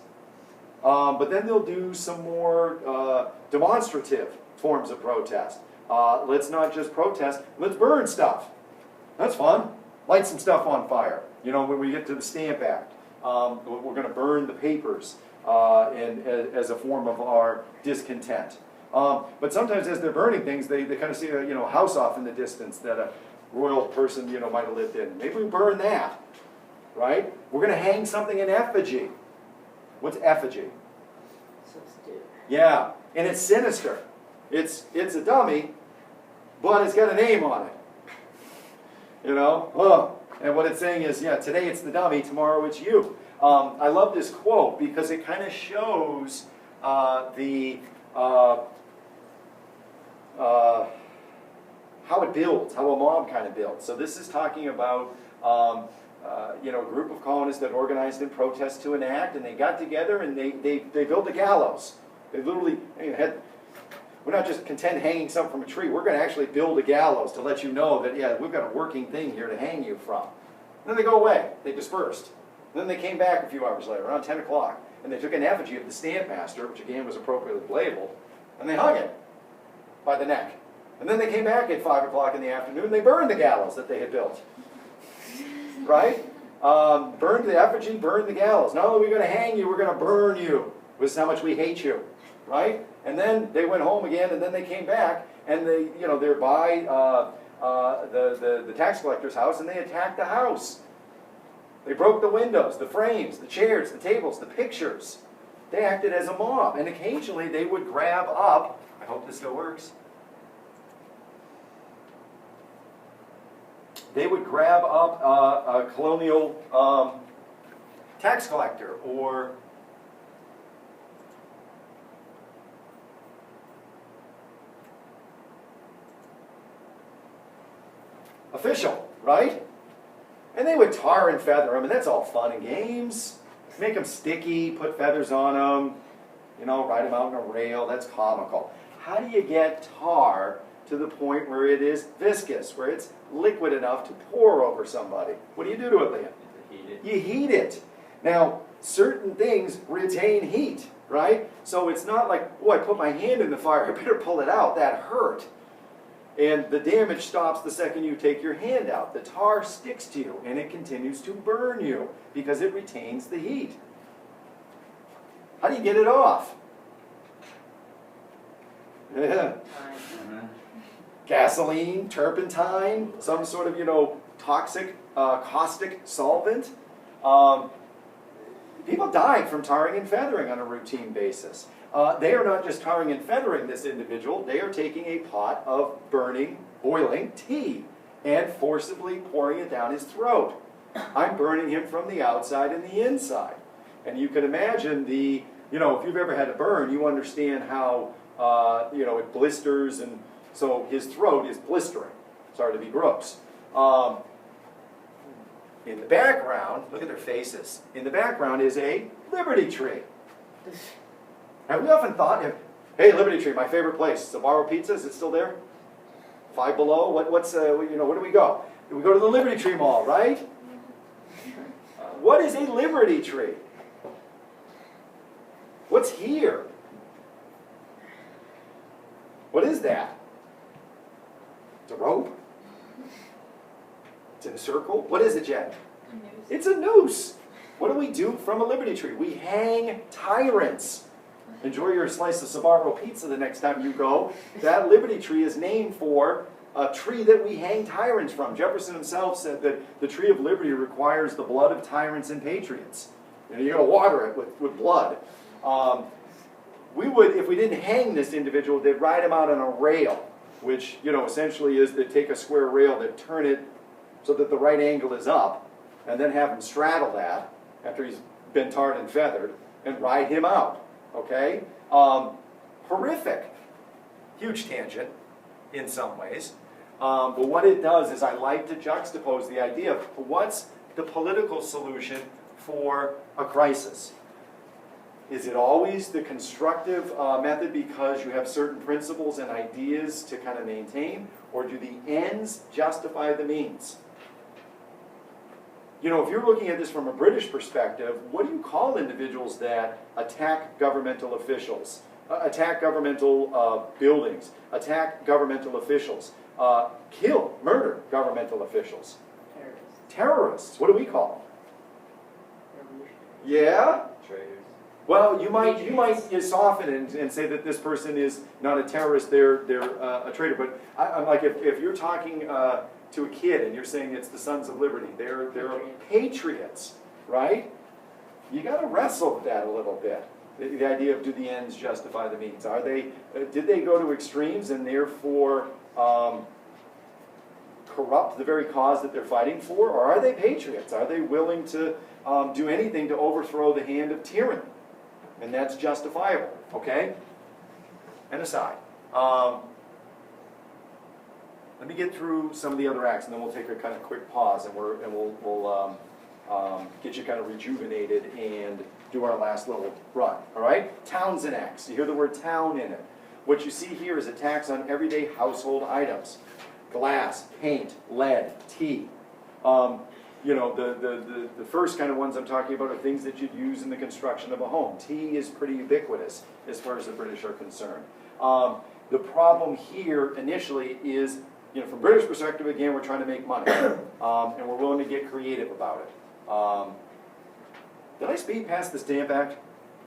But then they'll do some more demonstrative forms of protest. Let's not just protest, let's burn stuff. That's fun. Light some stuff on fire. You know, when we get to the Stamp Act, we're going to burn the papers as a form of our discontent. But sometimes as they're burning things, they kind of see a, you know, house off in the distance that a royal person, you know, might have lived in. Maybe we burn that, right? We're going to hang something in effigy. What's effigy? Substitute. Yeah, and it's sinister. It's a dummy, but it's got a name on it. You know? Oh. And what it's saying is, yeah, today it's the dummy, tomorrow it's you. I love this quote because it kind of shows how it builds, how a mob kind of builds. So this is talking about you know, a group of colonists that organized in protest to an act, and they got together and they built a gallows. They literally we're not just content hanging something from a tree, we're going to actually build a gallows to let you know that, yeah, we've got a working thing here to hang you from. And then they go away, they dispersed. Then they came back a few hours later, around 10 o'clock, and they took an effigy of the standmaster, which again was appropriately labeled, and they hung it by the neck. And then they came back at 5 o'clock in the afternoon, and they burned the gallows that they had built. Right? Burned the effigy, burned the gallows. Not only are we going to hang you, we're going to burn you. This is how much we hate you. Right? And then they went home again, and then they came back, and they, you know, they're by the tax collector's house, and they attacked the house. They broke the windows, the frames, the chairs, the tables, the pictures. They acted as a mob, and occasionally they would grab up, I hope this still works, they would grab up a colonial tax collector or official, right? And they would tar and feather them, and that's all fun and games. Make them sticky, put feathers on them, you know, ride them out on a rail, that's comical. How do you get tar to the point where it is viscous, where it's liquid enough to pour over somebody? What do you do to it, Liam? Heat it. You heat it. Now, certain things retain heat, right? So it's not like, oh, I put my hand in the fire, I better pull it out, that hurt. And the damage stops the second you take your hand out. The tar sticks to you, and it continues to burn you because it retains the heat. How do you get it off? Yeah. Gasoline, turpentine, some sort of, you know, toxic, caustic solvent. People died from tarring and feathering on a routine basis. They are not just tarring and feathering this individual, they are taking a pot of burning, boiling tea and forcibly pouring it down his throat. I'm burning him from the outside and the inside. And you can imagine the, you know, if you've ever had a burn, you understand how, you know, it blisters, and so his throat is blistering. Sorry to be gross. In the background, look at their faces. In the background is a Liberty Tree. Have we often thought, hey, Liberty Tree, my favorite place, Sbarro Pizza, is it still there? Five Below, what's, you know, where do we go? We go to the Liberty Tree Mall, right? What is a Liberty Tree? What's here? What is that? It's a rope? It's in a circle? What is it, Jen? It's a noose. What do we do from a Liberty Tree? We hang tyrants. Enjoy your slice of Sbarro pizza the next time you go. That Liberty Tree is named for a tree that we hang tyrants from. Jefferson himself said that the tree of liberty requires the blood of tyrants and patriots. You know, you're going to water it with blood. We would, if we didn't hang this individual, they'd ride him out on a rail, which, you know, essentially is they take a square rail, they turn it so that the right angle is up, and then have him straddle that after he's been tarred and feathered, and ride him out. Okay? Horrific. Huge tangent in some ways. But what it does is I like to juxtapose the idea of what's the political solution for a crisis. Is it always the constructive method because you have certain principles and ideas to kind of maintain? Or do the ends justify the means? You know, if you're looking at this from a British perspective, what do you call individuals that attack governmental officials, attack governmental buildings, attack governmental officials, kill, murder governmental officials? Terrorists. Terrorists. What do we call them? Yeah? Traitors. Well, you might soften and say that this person is not a terrorist, they're a traitor. But I'm like, if you're talking to a kid and you're saying it's the Sons of Liberty, they're patriots, right? You got to wrestle with that a little bit. The idea of do the ends justify the means? Are they, did they go to extremes and therefore corrupt the very cause that they're fighting for? Or are they patriots? Are they willing to do anything to overthrow the hand of tyranny? And that's justifiable, okay? And aside. Let me get through some of the other acts, and then we'll take a kind of quick pause, and we'll get you kind of rejuvenated and do our last little run, all right? Townsend Acts, you hear the word town in it. What you see here is a tax on everyday household items. Glass, paint, lead, tea. You know, the first kind of ones I'm talking about are things that you'd use in the construction of a home. Tea is pretty ubiquitous as far as the British are concerned. The problem here initially is, you know, from British perspective, again, we're trying to make money. And we're willing to get creative about it. Did I speed past the Stamp Act?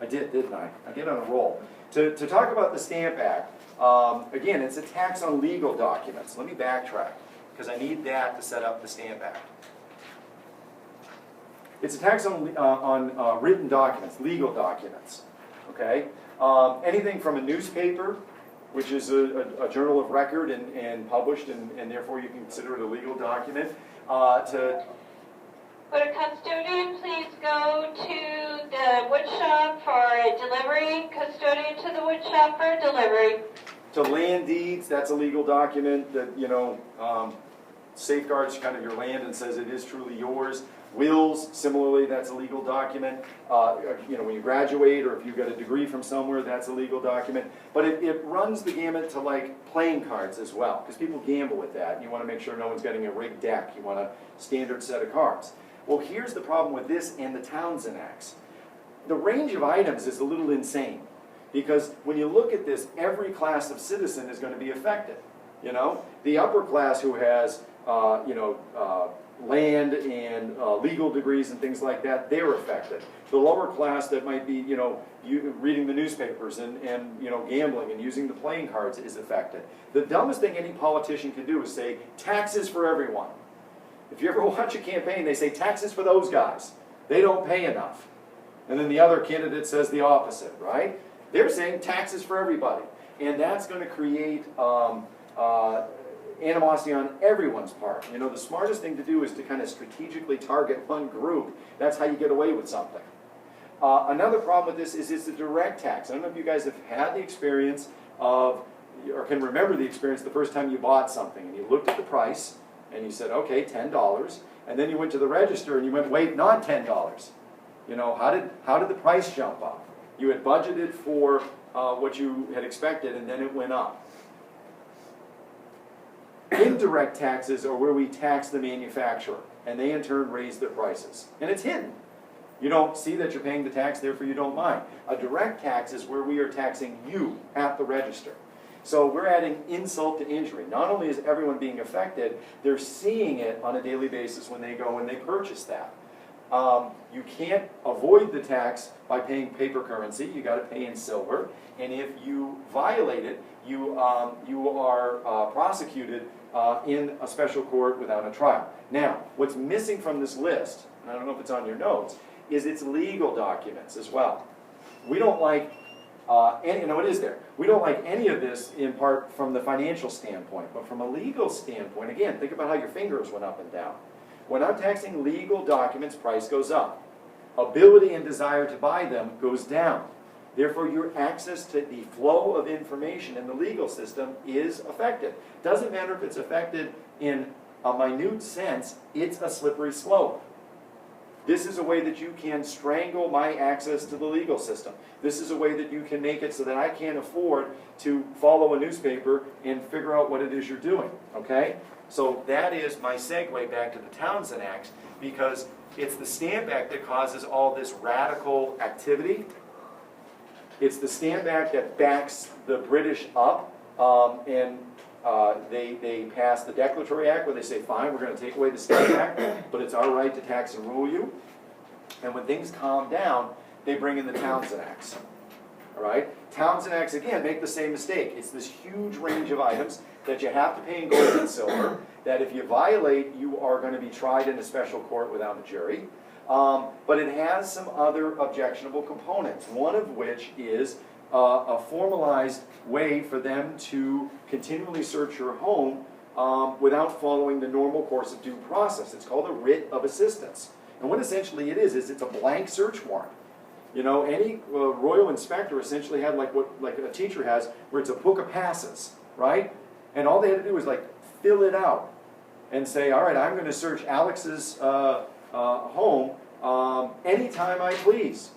I did, didn't I? I get on a roll. To talk about the Stamp Act, again, it's a tax on legal documents. Let me backtrack, because I need that to set up the Stamp Act. It's a tax on written documents, legal documents, okay? Anything from a newspaper, which is a journal of record and published, and therefore you can consider it a legal document, to... Would a custodian please go to the wood shop for a delivery? Custodian to the wood shop for a delivery. To land deeds, that's a legal document that, you know, safeguards kind of your land and says it is truly yours. Wills, similarly, that's a legal document. You know, when you graduate or if you got a degree from somewhere, that's a legal document. But it runs the gamut to like playing cards as well, because people gamble with that. You want to make sure no one's getting a rigged deck. You want a standard set of cards. Well, here's the problem with this and the Townsend Acts. The range of items is a little insane, because when you look at this, every class of citizen is going to be affected. You know, the upper class who has, you know, land and legal degrees and things like that, they're affected. The lower class that might be, you know, reading the newspapers and you know, gambling and using the playing cards is affected. The dumbest thing any politician can do is say, taxes for everyone. If you ever watch a campaign, they say, taxes for those guys. They don't pay enough. And then the other candidate says the opposite, right? They're saying taxes for everybody. And that's going to create animosity on everyone's part. You know, the smartest thing to do is to kind of strategically target one group. That's how you get away with something. Another problem with this is it's a direct tax. I don't know if you guys have had the experience of, or can remember the experience the first time you bought something and you looked at the price and you said, okay, $10, and then you went to the register and you went, wait, not $10. You know, how did the price jump up? You had budgeted for what you had expected and then it went up. Indirect taxes are where we tax the manufacturer, and they in turn raise their prices. And it's hidden. You don't see that you're paying the tax, therefore you don't mind. A direct tax is where we are taxing you at the register. So we're adding insult to injury. Not only is everyone being affected, they're seeing it on a daily basis when they go and they purchase that. You can't avoid the tax by paying paper currency. You got to pay in silver. And if you violate it, you are prosecuted in a special court without a trial. Now, what's missing from this list, and I don't know if it's on your notes, is its legal documents as well. We don't like it is there. We don't like any of this in part from the financial standpoint, but from a legal standpoint, again, think about how your fingers went up and down. When I'm taxing legal documents, price goes up. Ability and desire to buy them goes down. Therefore, your access to the flow of information in the legal system is affected. Doesn't matter if it's affected in a minute sense, it's a slippery slope. This is a way that you can strangle my access to the legal system. This is a way that you can make it so that I can't afford to follow a newspaper and figure out what it is you're doing, okay? So that is my segue back to the Townsend Act, because it's the Stamp Act that causes all this radical activity. It's the Stamp Act that backs the British up, and they pass the Declaratory Act where they say, fine, we're going to take away the Stamp Act, but it's our right to tax and rule you. And when things calm down, they bring in the Townsend Acts. All right? Townsend Acts, again, make the same mistake. It's this huge range of items that you have to pay in gold and silver, that if you violate, you are going to be tried in a special court without a jury. But it has some other objectionable components, one of which is a formalized way for them to continually search your home without following the normal course of due process. It's called a writ of assistance. And what essentially it is it's a blank search warrant. You know, any royal inspector essentially had like a teacher has, where it's a book of passes, right? And all they had to do was like fill it out and say, all right, I'm going to search Alex's home anytime I please.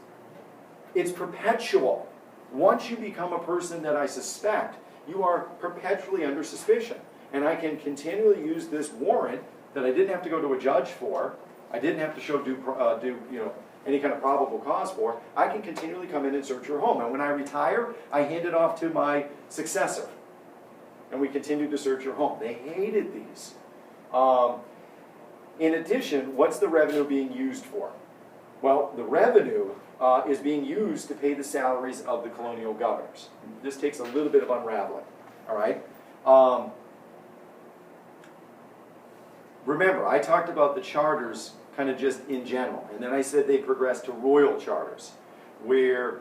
It's perpetual. Once you become a person that I suspect, you are perpetually under suspicion. And I can continually use this warrant that I didn't have to go to a judge for, I didn't have to show any kind of probable cause for. I can continually come in and search your home. And when I retire, I hand it off to my successor. And we continue to search your home. They hated these. In addition, what's the revenue being used for? Well, the revenue is being used to pay the salaries of the colonial governors. This takes a little bit of unraveling, all right? Remember, I talked about the charters kind of just in general, and then I said they progressed to royal charters, where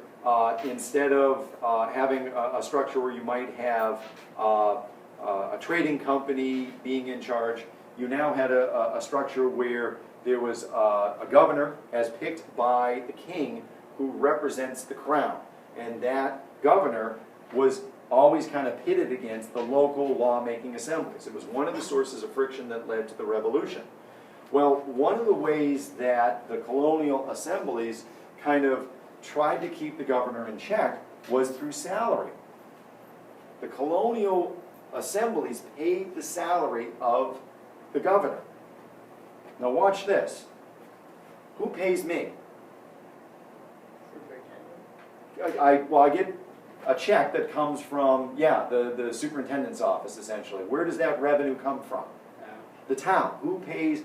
instead of having a structure where you might have a trading company being in charge, you now had a structure where there was a governor as picked by the king who represents the crown. And that governor was always kind of pitted against the local lawmaking assemblies. It was one of the sources of friction that led to the revolution. Well, one of the ways that the colonial assemblies kind of tried to keep the governor in check was through salary. The colonial assemblies paid the salary of the governor. Now watch this. Who pays me? Superintendent. I get a check that comes from, the superintendent's office, essentially. Where does that revenue come from? The town. Who pays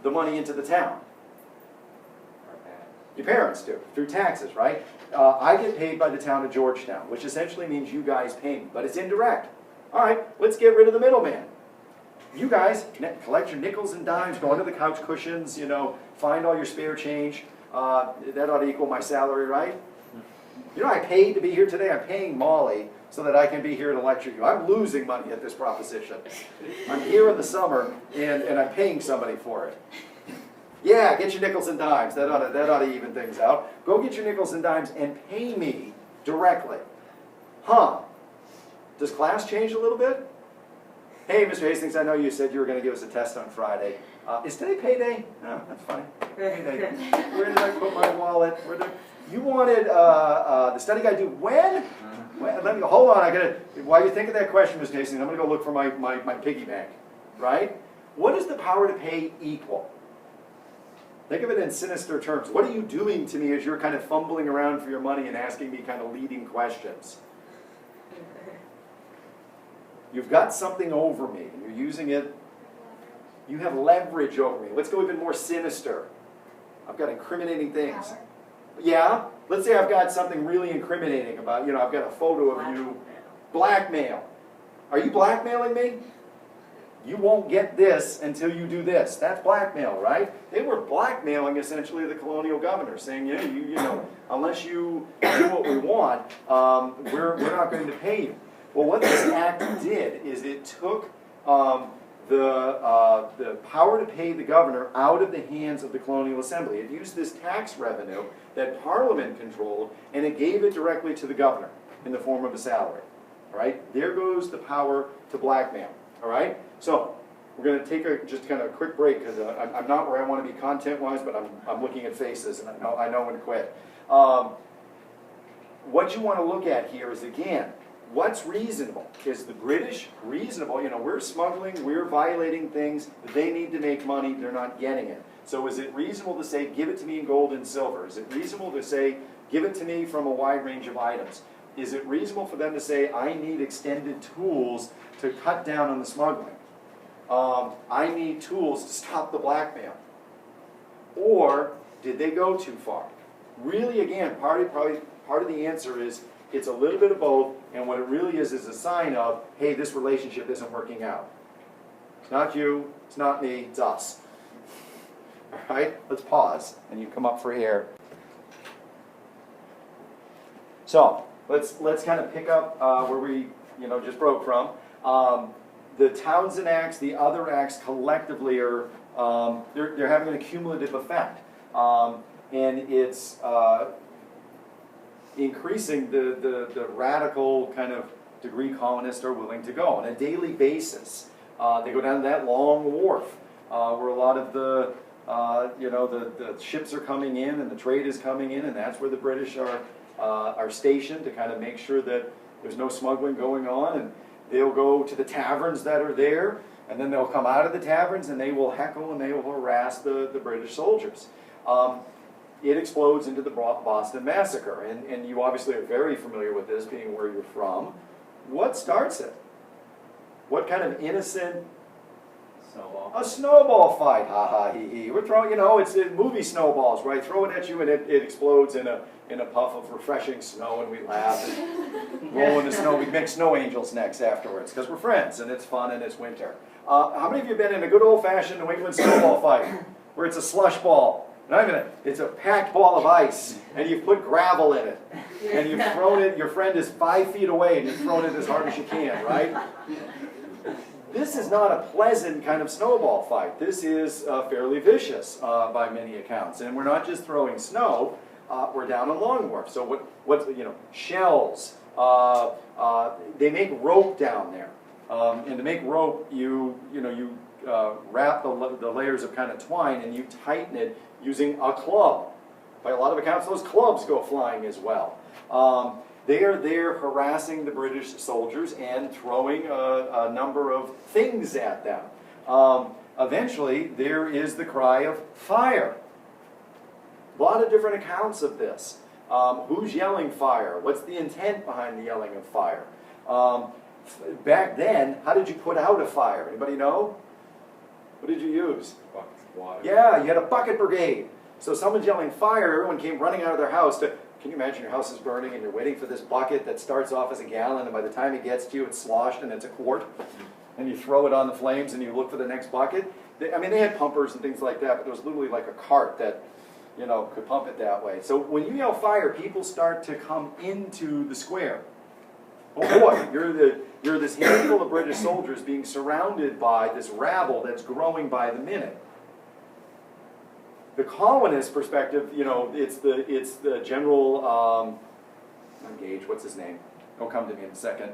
the money into the town? Your parents do, through taxes, right? I get paid by the town of Georgetown, which essentially means you guys pay me, but it's indirect. All right, let's get rid of the middleman. You guys collect your nickels and dimes, go under the couch cushions, find all your spare change. That ought to equal my salary, right? You know, I paid to be here today. I'm paying Molly so that I can be here to lecture you. I'm losing money at this proposition. I'm here in the summer, and I'm paying somebody for it. Yeah, get your nickels and dimes. That ought to even things out. Go get your nickels and dimes and pay me directly. Huh? Does class change a little bit? Hey, Mr. Hastings, I know you said you were going to give us a test on Friday. Is today payday? No, that's fine. Payday. Where did I put my wallet? You wanted the study guide due when? Let me go. Hold on. While you think of that question, Mr. Hastings, I'm going to go look for my piggy bank. Right? What does the power to pay equal? Think of it in sinister terms. What are you doing to me as you're kind of fumbling around for your money and asking me kind of leading questions? You've got something over me, and you're using it. You have leverage over me. Let's go even more sinister. I've got incriminating things. Power. Yeah? Let's say I've got something really incriminating about, I've got a photo of you. Blackmail. Are you blackmailing me? You won't get this until you do this. That's blackmail, right? They were blackmailing essentially the colonial governor, saying, unless you do what we want, we're not going to pay you. Well, what this act did is it took the power to pay the governor out of the hands of the colonial assembly. It used this tax revenue that Parliament controlled, and it gave it directly to the governor in the form of a salary. All right? There goes the power to blackmail. All right? So we're going to take just kind of a quick break because I'm not where I want to be content-wise, but I'm looking at faces, and I know when to quit. What you want to look at here is, again, what's reasonable? Is the British reasonable? We're smuggling, we're violating things. They need to make money, they're not getting it. So is it reasonable to say, give it to me in gold and silver? Is it reasonable to say, give it to me from a wide range of items? Is it reasonable for them to say, I need extended tools to cut down on the smuggling? I need tools to stop the blackmail. Or did they go too far? Really, again, part of the answer is it's a little bit of both, and what it really is a sign of, hey, this relationship isn't working out. It's not you, it's not me, it's us. All right, let's pause, and you come up for air. So let's kind of pick up where we just broke from. The Townsend Acts, the other acts collectively are they're having a cumulative effect, and it's increasing the radical kind of degree colonists are willing to go on a daily basis. They go down to that long wharf where a lot of the ships are coming in and the trade is coming in, and that's where the British are stationed to kind of make sure that there's no smuggling going on. And they'll go to the taverns that are there, and then they'll come out of the taverns and they will heckle and they will harass the British soldiers. It explodes into the Boston Massacre, and you obviously are very familiar with this, being where you're from. What starts it? What kind of innocent... Snowball. A snowball fight, ha ha he he. We're throwing, it's movie snowballs, right? Throw it at you and it explodes in a puff of refreshing snow, and we laugh and roll in the snow. We make snow angels next afterwards because we're friends and it's fun and it's winter. How many of you have been in a good old-fashioned New England snowball fight where it's a slush ball? It's a packed ball of ice, and you've put gravel in it, and you've thrown it, your friend is 5 feet away, and you've thrown it as hard as you can, right? This is not a pleasant kind of snowball fight. This is fairly vicious by many accounts. And we're not just throwing snow, we're down on Long Wharf. So shells, they make rope down there. And to make rope, you wrap the layers of kind of twine and you tighten it using a club. By a lot of accounts, those clubs go flying as well. They are there harassing the British soldiers and throwing a number of things at them. Eventually, there is the cry of fire. A lot of different accounts of this. Who's yelling fire? What's the intent behind the yelling of fire? Back then, how did you put out a fire? Anybody know? What did you use? Buckets of water. Yeah, you had a bucket brigade. So someone's yelling fire, everyone came running out of their house to... Can you imagine your house is burning and you're waiting for this bucket that starts off as a gallon, and by the time it gets to you, it's sloshed and it's a quart, and you throw it on the flames and you look for the next bucket? They had pumpers and things like that, but there was literally like a cart that, could pump it that way. So when you yell fire, people start to come into the square. Oh boy, you're this handful of British soldiers being surrounded by this rabble that's growing by the minute. The colonist perspective, it's the general, not Gage, what's his name? He'll come to me in a second.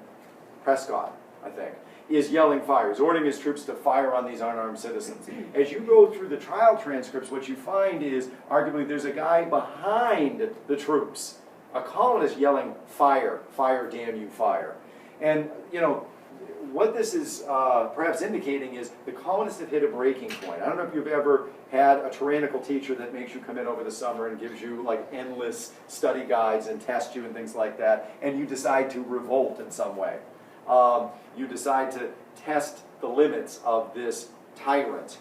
Prescott, I think, is yelling fire. He's ordering his troops to fire on these unarmed citizens. As you go through the trial transcripts, what you find is, arguably, there's a guy behind the troops, a colonist yelling, fire, fire, damn you, fire. And, what this is perhaps indicating is the colonists have hit a breaking point. I don't know if you've ever had a tyrannical teacher that makes you come in over the summer and gives you like endless study guides and tests you and things like that, and you decide to revolt in some way. You decide to test the limits of this tyrant.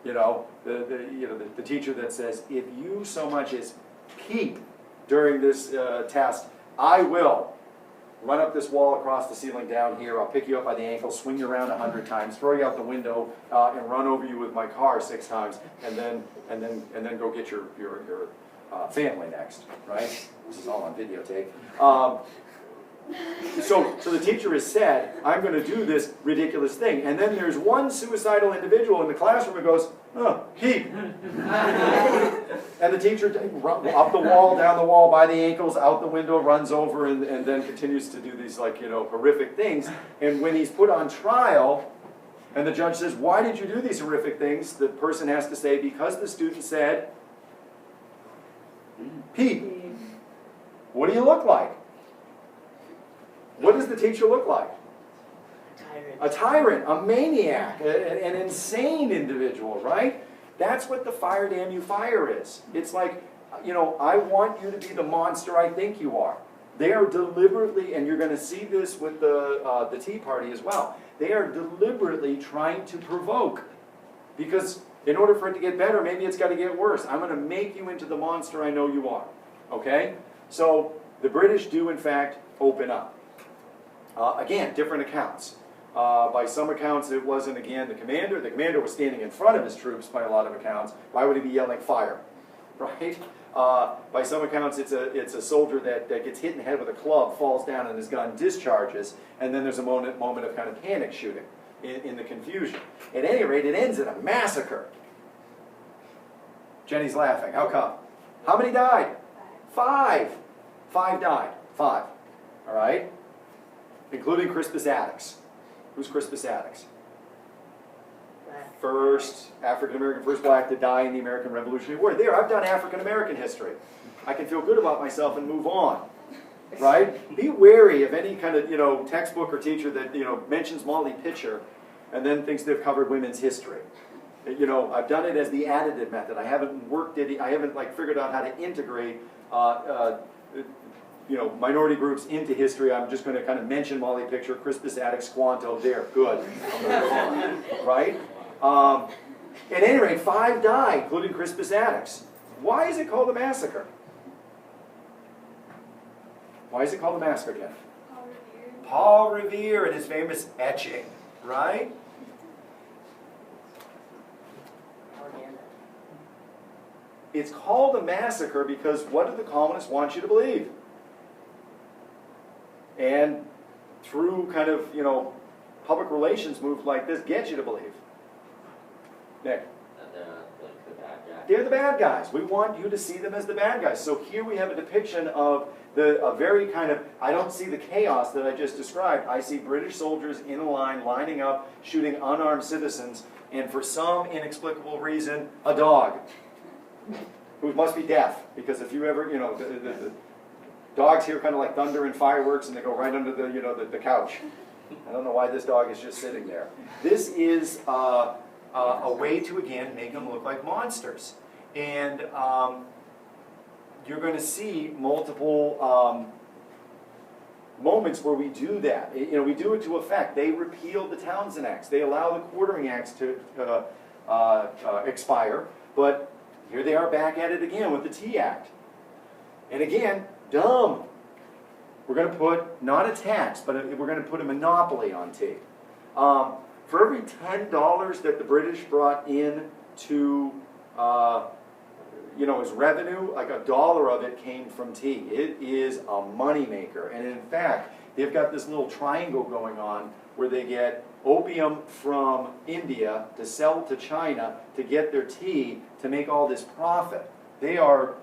The teacher that says, if you so much as peep during this test, I will run up this wall across the ceiling down here. I'll pick you up by the ankle, swing you around 100 times, throw you out the window, and run over you with my car 6 times, and then go get your family next. Right? This is all on videotape. So the teacher has said, I'm going to do this ridiculous thing. And then there's one suicidal individual in the classroom who goes, oh, peep. And the teacher, up the wall, down the wall, by the ankles, out the window, runs over, and then continues to do these horrific things. And when he's put on trial, and the judge says, why did you do these horrific things? The person has to say, because the student said, peep. What do you look like? What does the teacher look like? A tyrant, a maniac, an insane individual, right? That's what the fire damn you fire is. It's like, I want you to be the monster I think you are. They are deliberately, and you're going to see this with the Tea Party as well, they are deliberately trying to provoke. Because in order for it to get better, maybe it's got to get worse. I'm going to make you into the monster I know you are. Okay? So the British do, in fact, open up. Again, different accounts. By some accounts, it wasn't, again, the commander. The commander was standing in front of his troops by a lot of accounts. Why would he be yelling fire, right? By some accounts, it's a soldier that gets hit in the head with a club, falls down, and his gun discharges, and then there's a moment of kind of panic shooting in the confusion. At any rate, it ends in a massacre. Jenny's laughing. How come? How many died? 5. 5 died. 5. All right? Including Crispus Attucks. Who's Crispus Attucks? First African-American, first black to die in the American Revolutionary War. There, I've done African-American history. I can feel good about myself and move on. Right? Be wary of any kind of, textbook or teacher that, mentions Molly Pitcher and then thinks they've covered women's history. I've done it as the additive method. I haven't worked it, I haven't figured out how to integrate minority groups into history. I'm just going to kind of mention Molly Pitcher, Crispus Attucks, Squanto, there, good. I'm going to go on, right? At any rate, 5 died, including Crispus Attucks. Why is it called a massacre? Why is it called a massacre, Jeff? Paul Revere. Paul Revere and his famous etching, right? It's called a massacre because what do the colonists want you to believe? And through kind of, public relations moves like this get you to believe. Nick? That they're like the bad guy. They're the bad guys. We want you to see them as the bad guys. So here we have a depiction of a very kind of, I don't see the chaos that I just described. I see British soldiers in a line, lining up, shooting unarmed citizens, and for some inexplicable reason, a dog. Who must be deaf, because if you ever, the dogs hear kind of like thunder and fireworks, and they go right under the couch. I don't know why this dog is just sitting there. This is a way to, again, make them look like monsters. And you're going to see multiple moments where we do that. We do it to effect. They repealed the Townshend Acts. They allow the Quartering Acts to expire, but here they are back at it again with the Tea Act. And again, dumb. We're going to put, not a tax, but we're going to put a monopoly on tea. For every $10 that the British brought in to, as revenue, like $1 of it came from tea. It is a moneymaker. And in fact, they've got this little triangle going on where they get opium from India to sell to China to get their tea to make all this profit. They are,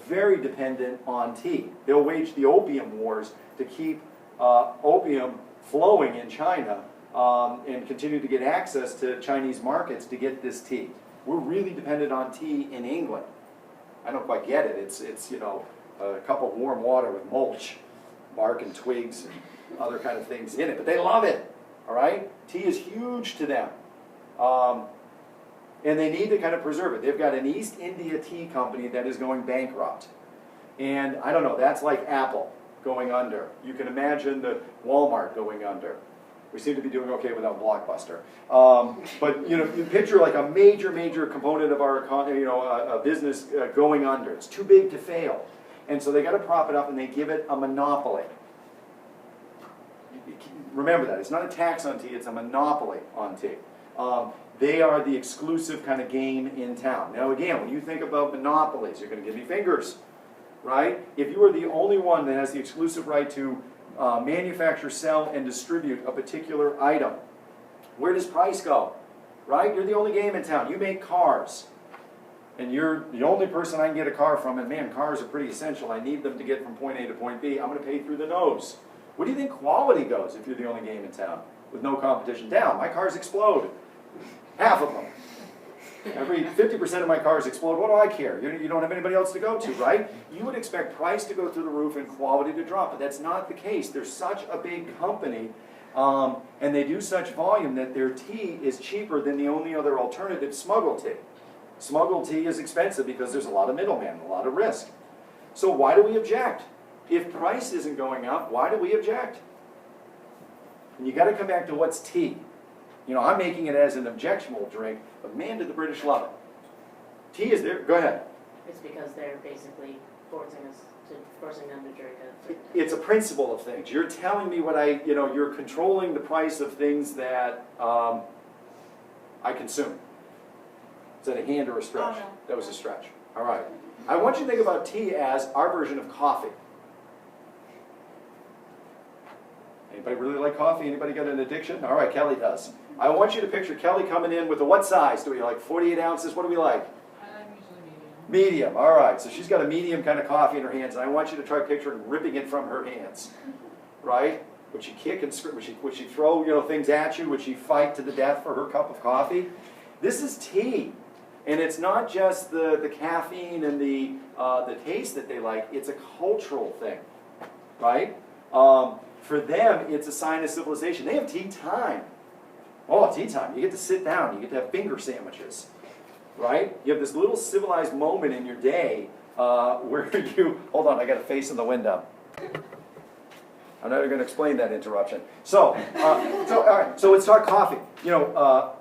very dependent on tea. They'll wage the opium wars to keep opium flowing in China and continue to get access to Chinese markets to get this tea. We're really dependent on tea in England. I don't quite get it. It's a cup of warm water with mulch, bark and twigs and other kind of things in it, but they love it. All right? Tea is huge to them. And they need to kind of preserve it. They've got an East India Tea Company that is going bankrupt. And I don't know, that's like Apple going under. You can imagine the Walmart going under. We seem to be doing okay without Blockbuster. But you picture like a major component of our economy, a business going under. It's too big to fail. And so they got to prop it up and they give it a monopoly. Remember that. It's not a tax on tea, it's a monopoly on tea. They are the exclusive kind of game in town. Now again, when you think about monopolies, you're going to give me fingers, right? If you are the only one that has the exclusive right to manufacture, sell, and distribute a particular item, where does price go, right? You're the only game in town. You make cars, and you're the only person I can get a car from, and man, cars are pretty essential. I need them to get from point A to point B. I'm going to pay through the nose. Where do you think quality goes if you're the only game in town with no competition? Down. My cars explode. Half of them. Every 50% of my cars explode. What do I care? You don't have anybody else to go to, right? You would expect price to go through the roof and quality to drop, but that's not the case. They're such a big company, and they do such volume that their tea is cheaper than the only other alternative, smuggled tea. Smuggled tea is expensive because there's a lot of middlemen, a lot of risk. So why do we object? If price isn't going up, why do we object? And you got to come back to what's tea. I'm making it as an objectionable drink, but man, did the British love it. Tea is there. Go ahead. It's because they're basically forcing us to forcing them to drink it. It's a principle of things. You're telling me what you're controlling the price of things that I consume. Is that a hand or a stretch? Oh, no. That was a stretch. All right. I want you to think about tea as our version of coffee. Anybody really like coffee? Anybody got an addiction? All right, Kelly does. I want you to picture Kelly coming in with a what size? Do we like 48 ounces? What do we like? I'm usually medium. Medium. All right. So she's got a medium kind of coffee in her hands, and I want you to try picturing ripping it from her hands. Right? Would she kick and would she throw things at you? Would she fight to the death for her cup of coffee? This is tea. And it's not just the caffeine and the taste that they like. It's a cultural thing, right? For them, it's a sign of civilization. They have tea time. Oh, tea time. You get to sit down. You get to have finger sandwiches, right? You have this little civilized moment in your day where you... Hold on, I got a face in the window. I'm not going to explain that interruption. So all right, so let's talk coffee.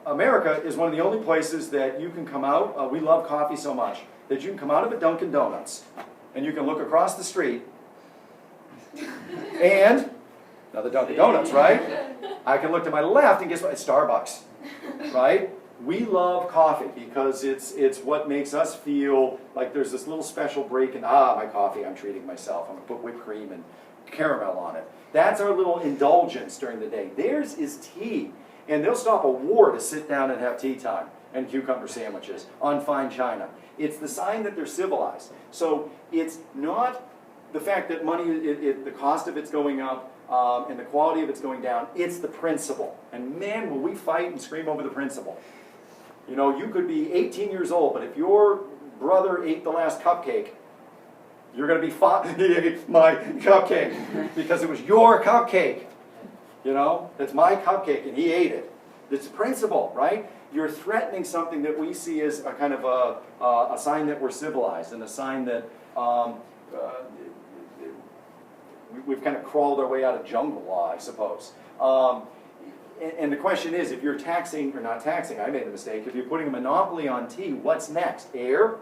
America is one of the only places that you can come out. We love coffee so much that you can come out of a Dunkin' Donuts and you can look across the street and another Dunkin' Donuts, right? I can look to my left and guess what? It's Starbucks, right? We love coffee because it's what makes us feel like there's this little special break in, my coffee, I'm treating myself. I'm going to put whipped cream and caramel on it. That's our little indulgence during the day. Theirs is tea. And they'll stop a war to sit down and have tea time and cucumber sandwiches on fine china. It's the sign that they're civilized. So it's not the fact that money, the cost of it's going up and the quality of it's going down. It's the principle. And man, will we fight and scream over the principle. You could be 18 years old, but if your brother ate the last cupcake, you're going to be my cupcake because it was your cupcake. That's my cupcake and he ate it. It's a principle, right? You're threatening something that we see as a kind of a sign that we're civilized and a sign that we've kind of crawled our way out of jungle law, I suppose. And the question is, if you're taxing, or not taxing, I made the mistake, if you're putting a monopoly on tea, what's next? Air?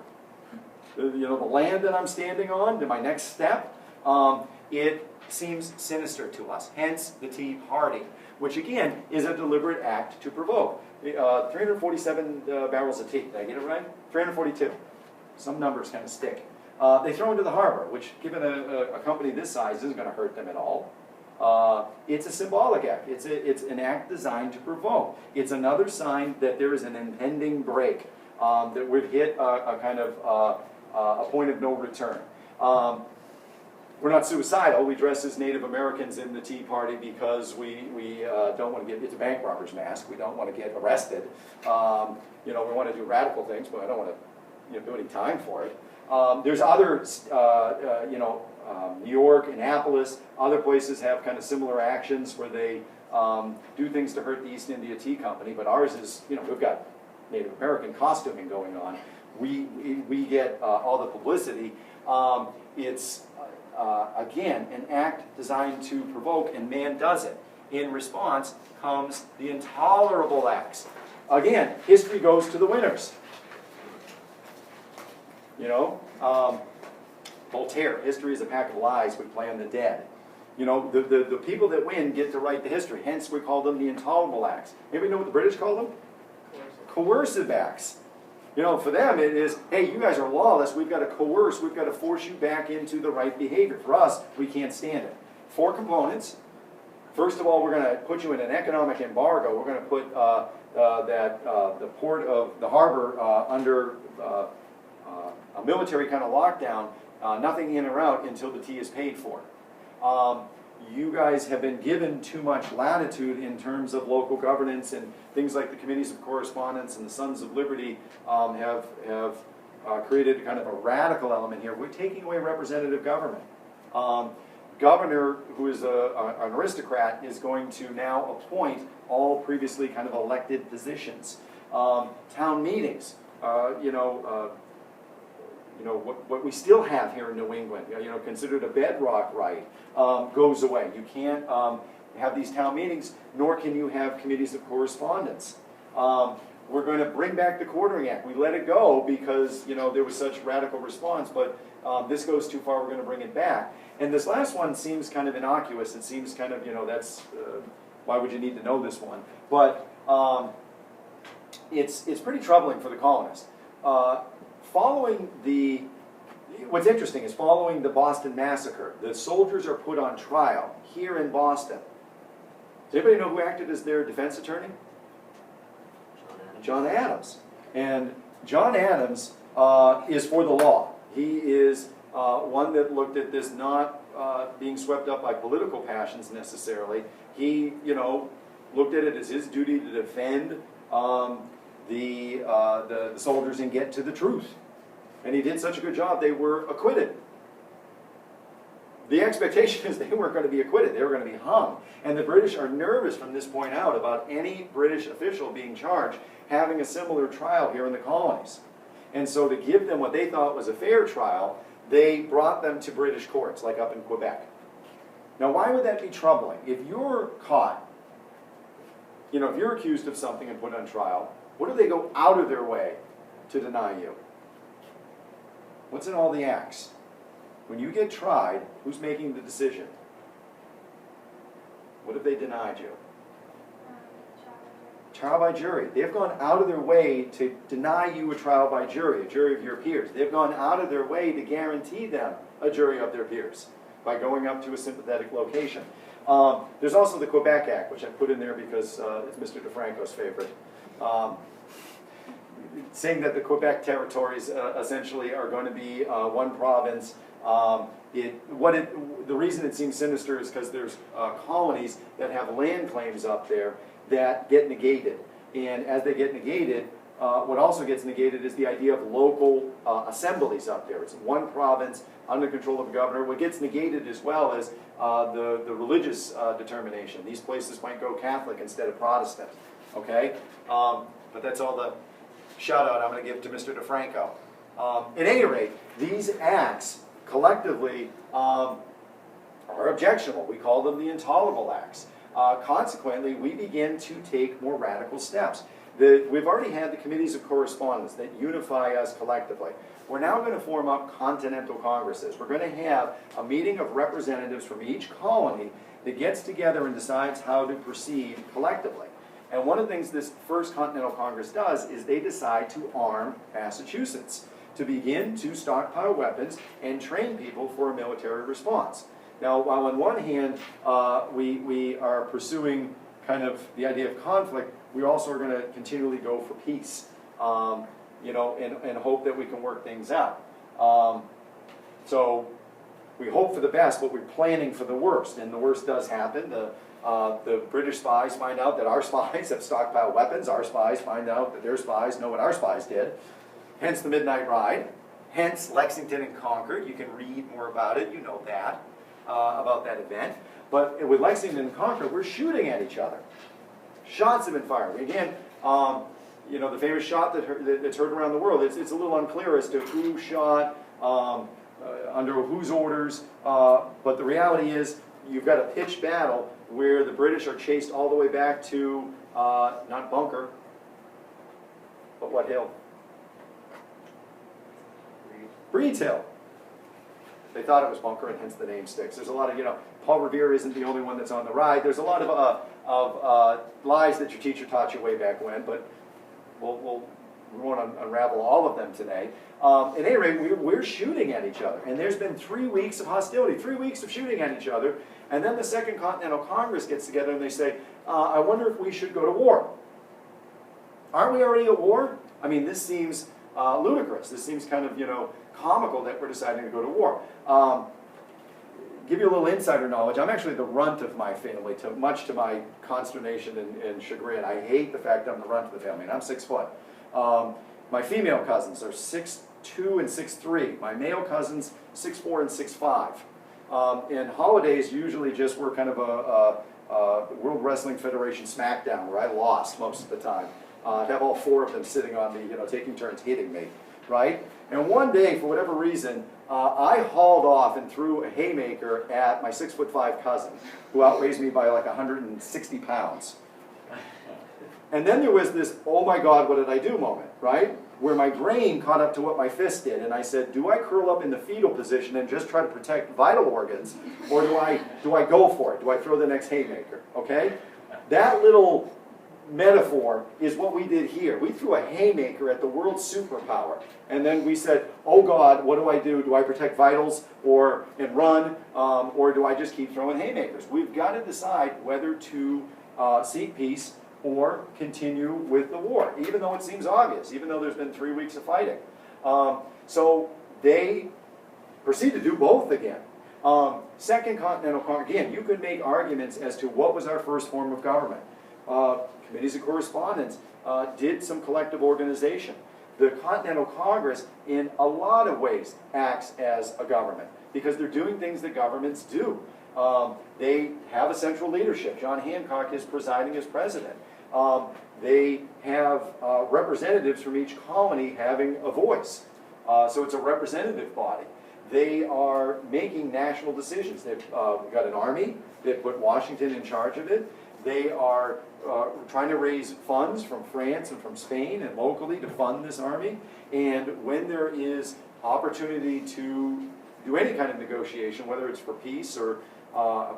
The land that I'm standing on, to my next step, it seems sinister to us. Hence the Tea Party, which again is a deliberate act to provoke. 347 barrels of tea. Did I get it right? 342. Some numbers kind of stick. They throw into the harbor, which given a company this size isn't going to hurt them at all. It's a symbolic act. It's an act designed to provoke. It's another sign that there is an impending break, that we've hit a kind of a point of no return. We're not suicidal. We dress as Native Americans in the Tea Party because we don't want to get, it's a bank robber's mask. We don't want to get arrested. We want to do radical things, but I don't want to do any time for it. There's other, New York, Annapolis, other places have kind of similar actions where they do things to hurt the East India Tea Company, but ours is, we've got Native American costuming going on. We get all the publicity. It's, again, an act designed to provoke, and man does it. In response comes the intolerable acts. Again, history goes to the winners. Voltaire, history is a pack of lies, we play on the dead. The people that win get to write the history, hence we call them the intolerable acts. Anybody know what the British call them? Coercive acts. For them it is, hey, you guys are lawless, we've got to coerce, we've got to force you back into the right behavior. For us, we can't stand it. 4 components. First of all, we're going to put you in an economic embargo. We're going to put the port of the harbor under a military kind of lockdown, nothing in or out until the tea is paid for. You guys have been given too much latitude in terms of local governance, and things like the Committees of Correspondence and the Sons of Liberty have created kind of a radical element here. We're taking away representative government. Governor, who is an aristocrat, is going to now appoint all previously kind of elected positions. Town meetings, what we still have here in New England, considered a bedrock right, goes away. You can't have these town meetings, nor can you have committees of correspondence. we're going to bring back the Quartering Act. We let it go because, you know, there was such radical response, but this goes too far, we're going to bring it back. And this last one seems kind of innocuous. It seems kind of, you know, that's, why would you need to know this one? But it's pretty troubling for the colonists. What's interesting is following the Boston Massacre, the soldiers are put on trial here in Boston. Does anybody know who acted as their defense attorney? John Adams. And John Adams is for the law. He is one that looked at this not being swept up by political passions necessarily. He, you know, looked at it as his duty to defend the soldiers and get to the truth. And he did such a good job, they were acquitted. The expectation is they weren't going to be acquitted, they were going to be hung. And the British are nervous from this point out about any British official being charged having a similar trial here in the colonies. And so to give them what they thought was a fair trial, they brought them to British courts, like up in Quebec. Now why would that be troubling? If you're caught, you know, if you're accused of something and put on trial, what do they go out of their way to deny you? What's in all the acts? When you get tried, who's making the decision? What have they denied you? Trial by jury. They've gone out of their way to deny you a trial by jury, a jury of your peers. They've gone out of their way to guarantee them a jury of their peers by going up to a sympathetic location. There's also the Quebec Act, which I put in there because it's Mr. DeFranco's favorite. Saying that the Quebec territories essentially are going to be one province. The reason it seems sinister is because there's colonies that have land claims up there that get negated. And as they get negated, what also gets negated is the idea of local assemblies up there. It's one province under control of a governor. What gets negated as well is the religious determination. These places might go Catholic instead of Protestant. Okay? But that's all the shout out I'm going to give to Mr. DeFranco. At any rate, these acts collectively are objectionable. We call them the intolerable acts. Consequently, we begin to take more radical steps. We've already had the committees of correspondence that unify us collectively. We're now going to form up continental congresses. We're going to have a meeting of representatives from each colony that gets together and decides how to proceed collectively. And one of the things this first Continental Congress does is they decide to arm Massachusetts, to begin to stockpile weapons and train people for a military response. Now, while on one hand we are pursuing kind of the idea of conflict, we also are going to continually go for peace, you know, and hope that we can work things out. So we hope for the best, but we're planning for the worst, and the worst does happen. The British spies find out that our spies have stockpiled weapons. Our spies find out that their spies know what our spies did. Hence the Midnight Ride. Hence Lexington and Concord. You can read more about it. You know that, about that event. But with Lexington and Concord, we're shooting at each other. Shots have been fired. Again, you know, the famous shot that's heard around the world, it's a little unclear as to who shot, under whose orders. But the reality is, you've got a pitched battle where the British are chased all the way back to, not Bunker, but what hill? Breed's Hill. They thought it was Bunker, and hence the name sticks. There's a lot of, you know, Paul Revere isn't the only one that's on the ride. There's a lot of lies that your teacher taught you way back when, but we won't unravel all of them today. At any rate, we're shooting at each other, and there's been 3 weeks of hostility, 3 weeks of shooting at each other, and then the Second Continental Congress gets together and they say, I wonder if we should go to war. Aren't we already at war? I mean, this seems ludicrous. This seems kind of, you know, comical that we're deciding to go to war. Give you a little insider knowledge. I'm actually the runt of my family, much to my consternation and chagrin. I hate the fact I'm the runt of the family, and I'm 6 foot. My female cousins are 6'2" and 6'3". My male cousins, 6'4" and 6'5". And holidays usually just were kind of a World Wrestling Federation SmackDown where I lost most of the time. I'd have all 4 of them sitting on me, you know, taking turns hitting me, right? And one day, for whatever reason, I hauled off and threw a haymaker at my 6'5" cousin, who outweighs me by like 160 pounds. And then there was this, oh my God, what did I do moment, right? Where my brain caught up to what my fist did, and I said, do I curl up in the fetal position and just try to protect vital organs, or do I go for it? Do I throw the next haymaker, okay? That little metaphor is what we did here. We threw a haymaker at the world's superpower, and then we said, oh God, what do I do? Do I protect vitals and run, or do I just keep throwing haymakers? We've got to decide whether to seek peace or continue with the war, even though it seems obvious, even though there's been 3 weeks of fighting. So they proceed to do both again. Second Continental Congress, again, you could make arguments as to what was our first form of government. Committees of Correspondence did some collective organization. The Continental Congress, in a lot of ways, acts as a government because they're doing things that governments do. They have a central leadership. John Hancock is presiding as president. They have representatives from each colony having a voice. So it's a representative body. They are making national decisions. They've got an army. They've put Washington in charge of it. They are trying to raise funds from France and from Spain and locally to fund this army. And when there is opportunity to do any kind of negotiation, whether it's for peace or a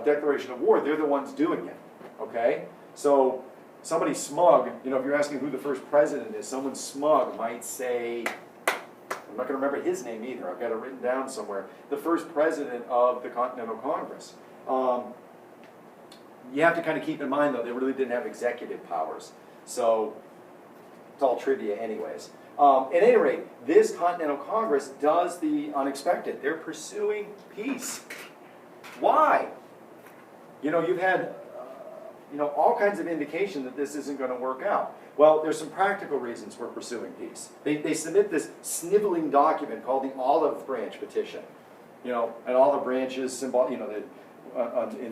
declaration of war, they're the ones doing it. Okay? So somebody smug, if you're asking who the first president is, someone smug might say, I'm not going to remember his name either, I've got it written down somewhere, the first president of the Continental Congress. You have to kind of keep in mind, though, they really didn't have executive powers. So it's all trivia anyways. At any rate, this Continental Congress does the unexpected. They're pursuing peace. Why? You've had all kinds of indication that this isn't going to work out. Well, there's some practical reasons for pursuing peace. They submit this sniveling document called the Olive Branch Petition. And olive branches symbol, in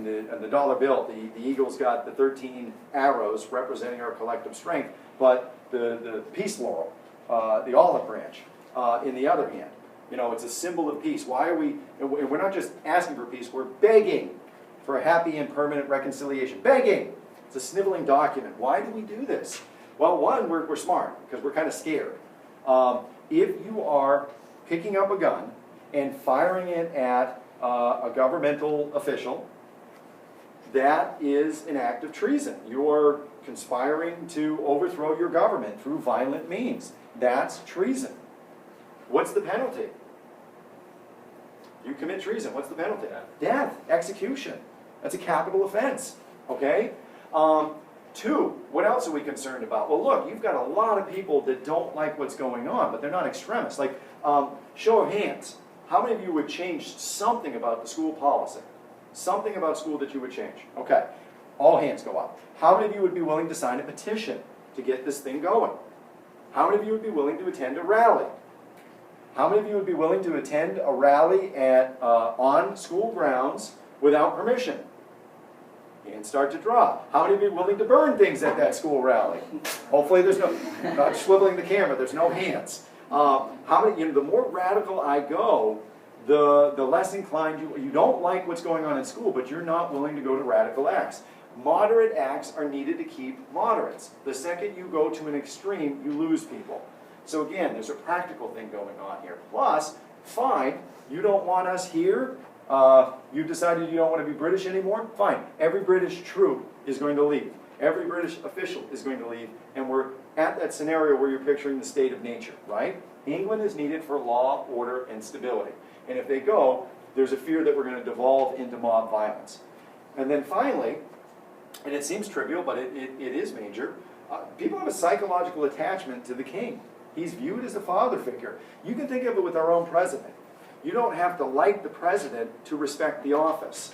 the dollar bill, the eagle's got the 13 arrows representing our collective strength, but the peace laurel, the olive branch, in the other hand. It's a symbol of peace. Why are we, and we're not just asking for peace, we're begging for a happy and permanent reconciliation. Begging! It's a sniveling document. Why do we do this? Well, one, we're smart, because we're kind of scared. If you are picking up a gun and firing it at a governmental official, that is an act of treason. You're conspiring to overthrow your government through violent means. That's treason. What's the penalty? You commit treason. What's the penalty? Death. Execution. That's a capital offense. Okay? 2, what else are we concerned about? Well, look, you've got a lot of people that don't like what's going on, but they're not extremists. Like, show of hands. How many of you would change something about the school policy? Something about school that you would change? Okay. All hands go up. How many of you would be willing to sign a petition to get this thing going? How many of you would be willing to attend a rally? How many of you would be willing to attend a rally on school grounds without permission? Hands start to drop. How many of you are willing to burn things at that school rally? Hopefully there's no, not swiveling the camera, there's no hands. How many, the more radical I go, the less inclined you don't like what's going on in school, but you're not willing to go to radical acts. Moderate acts are needed to keep moderates. The second you go to an extreme, you lose people. So again, there's a practical thing going on here. Plus, fine, you don't want us here, you've decided you don't want to be British anymore, fine. Every British troop is going to leave. Every British official is going to leave, and we're at that scenario where you're picturing the state of nature, right? England is needed for law, order, and stability. And if they go, there's a fear that we're going to devolve into mob violence. And then finally, and it seems trivial, but it is major, people have a psychological attachment to the king. He's viewed as a father figure. You can think of it with our own president. You don't have to like the president to respect the office.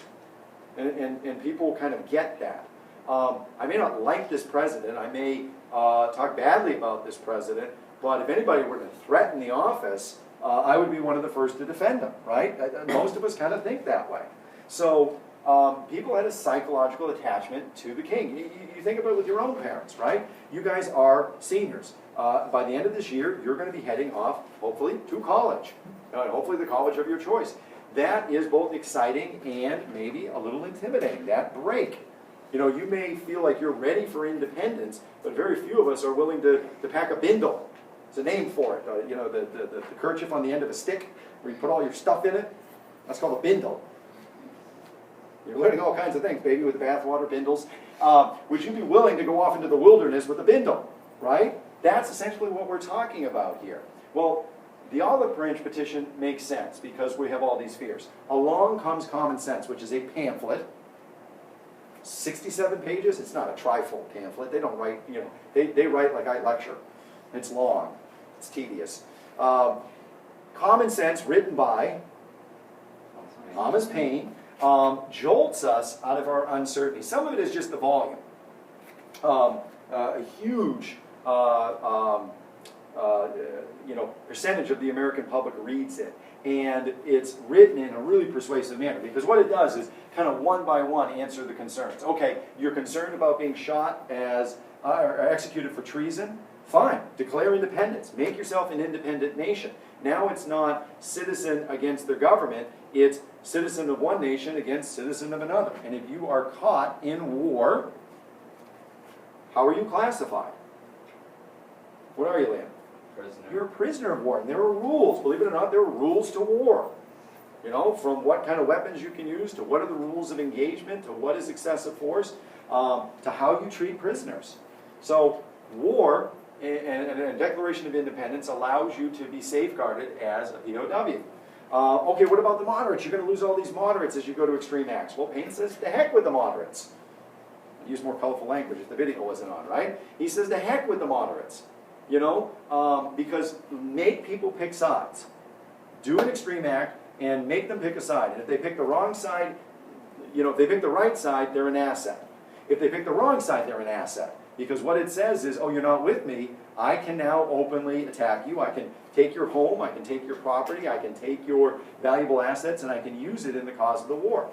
And people kind of get that. I may not like this president. I may talk badly about this president. But if anybody were to threaten the office, I would be one of the first to defend him, right? Most of us kind of think that way. So people had a psychological attachment to the king. You think about it with your own parents, right? You guys are seniors. By the end of this year, you're going to be heading off, hopefully, to college. Hopefully the college of your choice. That is both exciting and maybe a little intimidating, that break. You know, you may feel like you're ready for independence, but very few of us are willing to pack a bindle. It's a name for it. You know, the kerchief on the end of a stick where you put all your stuff in it. That's called a bindle. You're learning all kinds of things, baby, with the bathwater bindles. Would you be willing to go off into the wilderness with a bindle, right? That's essentially what we're talking about here. Well, the olive branch petition makes sense because we have all these fears. Along comes Common Sense, which is a pamphlet. 67 pages. It's not a trifold pamphlet. They don't write, you know, they write like I lecture. It's long. It's tedious. Common Sense, written by Thomas Paine, jolts us out of our uncertainty. Some of it is just the volume. A huge you know, percentage of the American public reads it. And it's written in a really persuasive manner, because what it does is kind of one by one answer the concerns. Okay, you're concerned about being shot as or executed for treason? Fine, declare independence. Make yourself an independent nation. Now it's not citizen against their government, it's citizen of one nation against citizen of another. And if you are caught in war, how are you classified? What are you, Liam? Prisoner. You're a prisoner of war, and there are rules. Believe it or not, there are rules to war. You know, from what kind of weapons you can use, to what are the rules of engagement, to what is excessive force, to how you treat prisoners. So war and a Declaration of Independence allows you to be safeguarded as a POW. Okay, what about the moderates? You're going to lose all these moderates as you go to extreme acts. Well, Paine says, the heck with the moderates. I use more colorful language if the video wasn't on, right? He says, the heck with the moderates. You know, because make people pick sides. Do an extreme act and make them pick a side. And if they pick the wrong side, you know, if they pick the right side, they're an asset. If they pick the wrong side, they're an asset. Because what it says is, oh, you're not with me, I can now openly attack you. I can take your home, I can take your property, I can take your valuable assets, and I can use it in the cause of the war.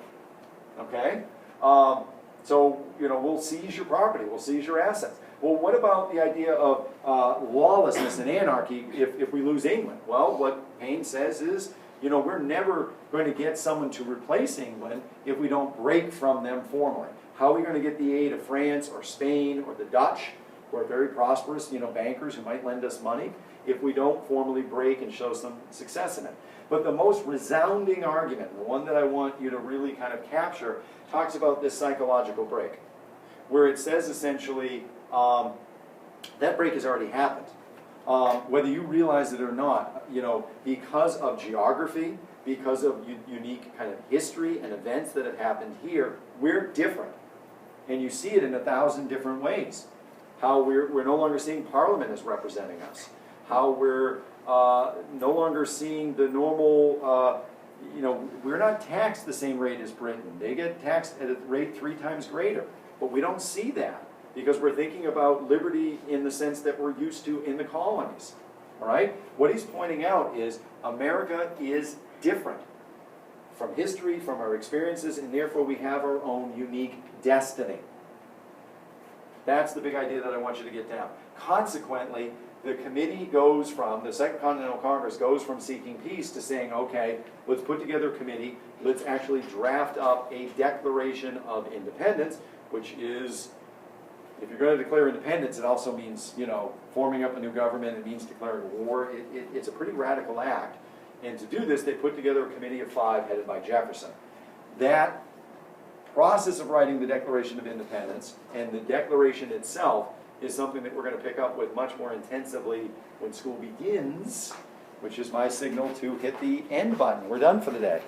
Okay? So, you know, we'll seize your property, we'll seize your assets. Well, what about the idea of lawlessness and anarchy if we lose England? Well, what Paine says is, you know, we're never going to get someone to replace England if we don't break from them formally. How are we going to get the aid of France or Spain or the Dutch, who are very prosperous, you know, bankers who might lend us money, if we don't formally break and show some success in it? But the most resounding argument, the one that I want you to really kind of capture, talks about this psychological break, where it says essentially, that break has already happened. Whether you realize it or not, you know, because of geography, because of unique kind of history and events that have happened here, we're different. And you see it in 1,000 different ways. How we're no longer seeing Parliament as representing us. How we're no longer seeing the normal, you know, we're not taxed the same rate as Britain. They get taxed at a rate 3 times greater. But we don't see that, because we're thinking about liberty in the sense that we're used to in the colonies. All right? What he's pointing out is America is different from history, from our experiences, and therefore we have our own unique destiny. That's the big idea that I want you to get down. Consequently, the committee goes from, the Second Continental Congress goes from seeking peace to saying, okay, let's put together a committee, let's actually draft up a Declaration of Independence, which is, if you're going to declare independence, it also means, you know, forming up a new government, it means declaring war. It's a pretty radical act. And to do this, they put together a committee of 5 headed by Jefferson. That process of writing the Declaration of Independence and the Declaration itself is something that we're going to pick up with much more intensively when school begins, which is my signal to hit the end button. We're done for the day.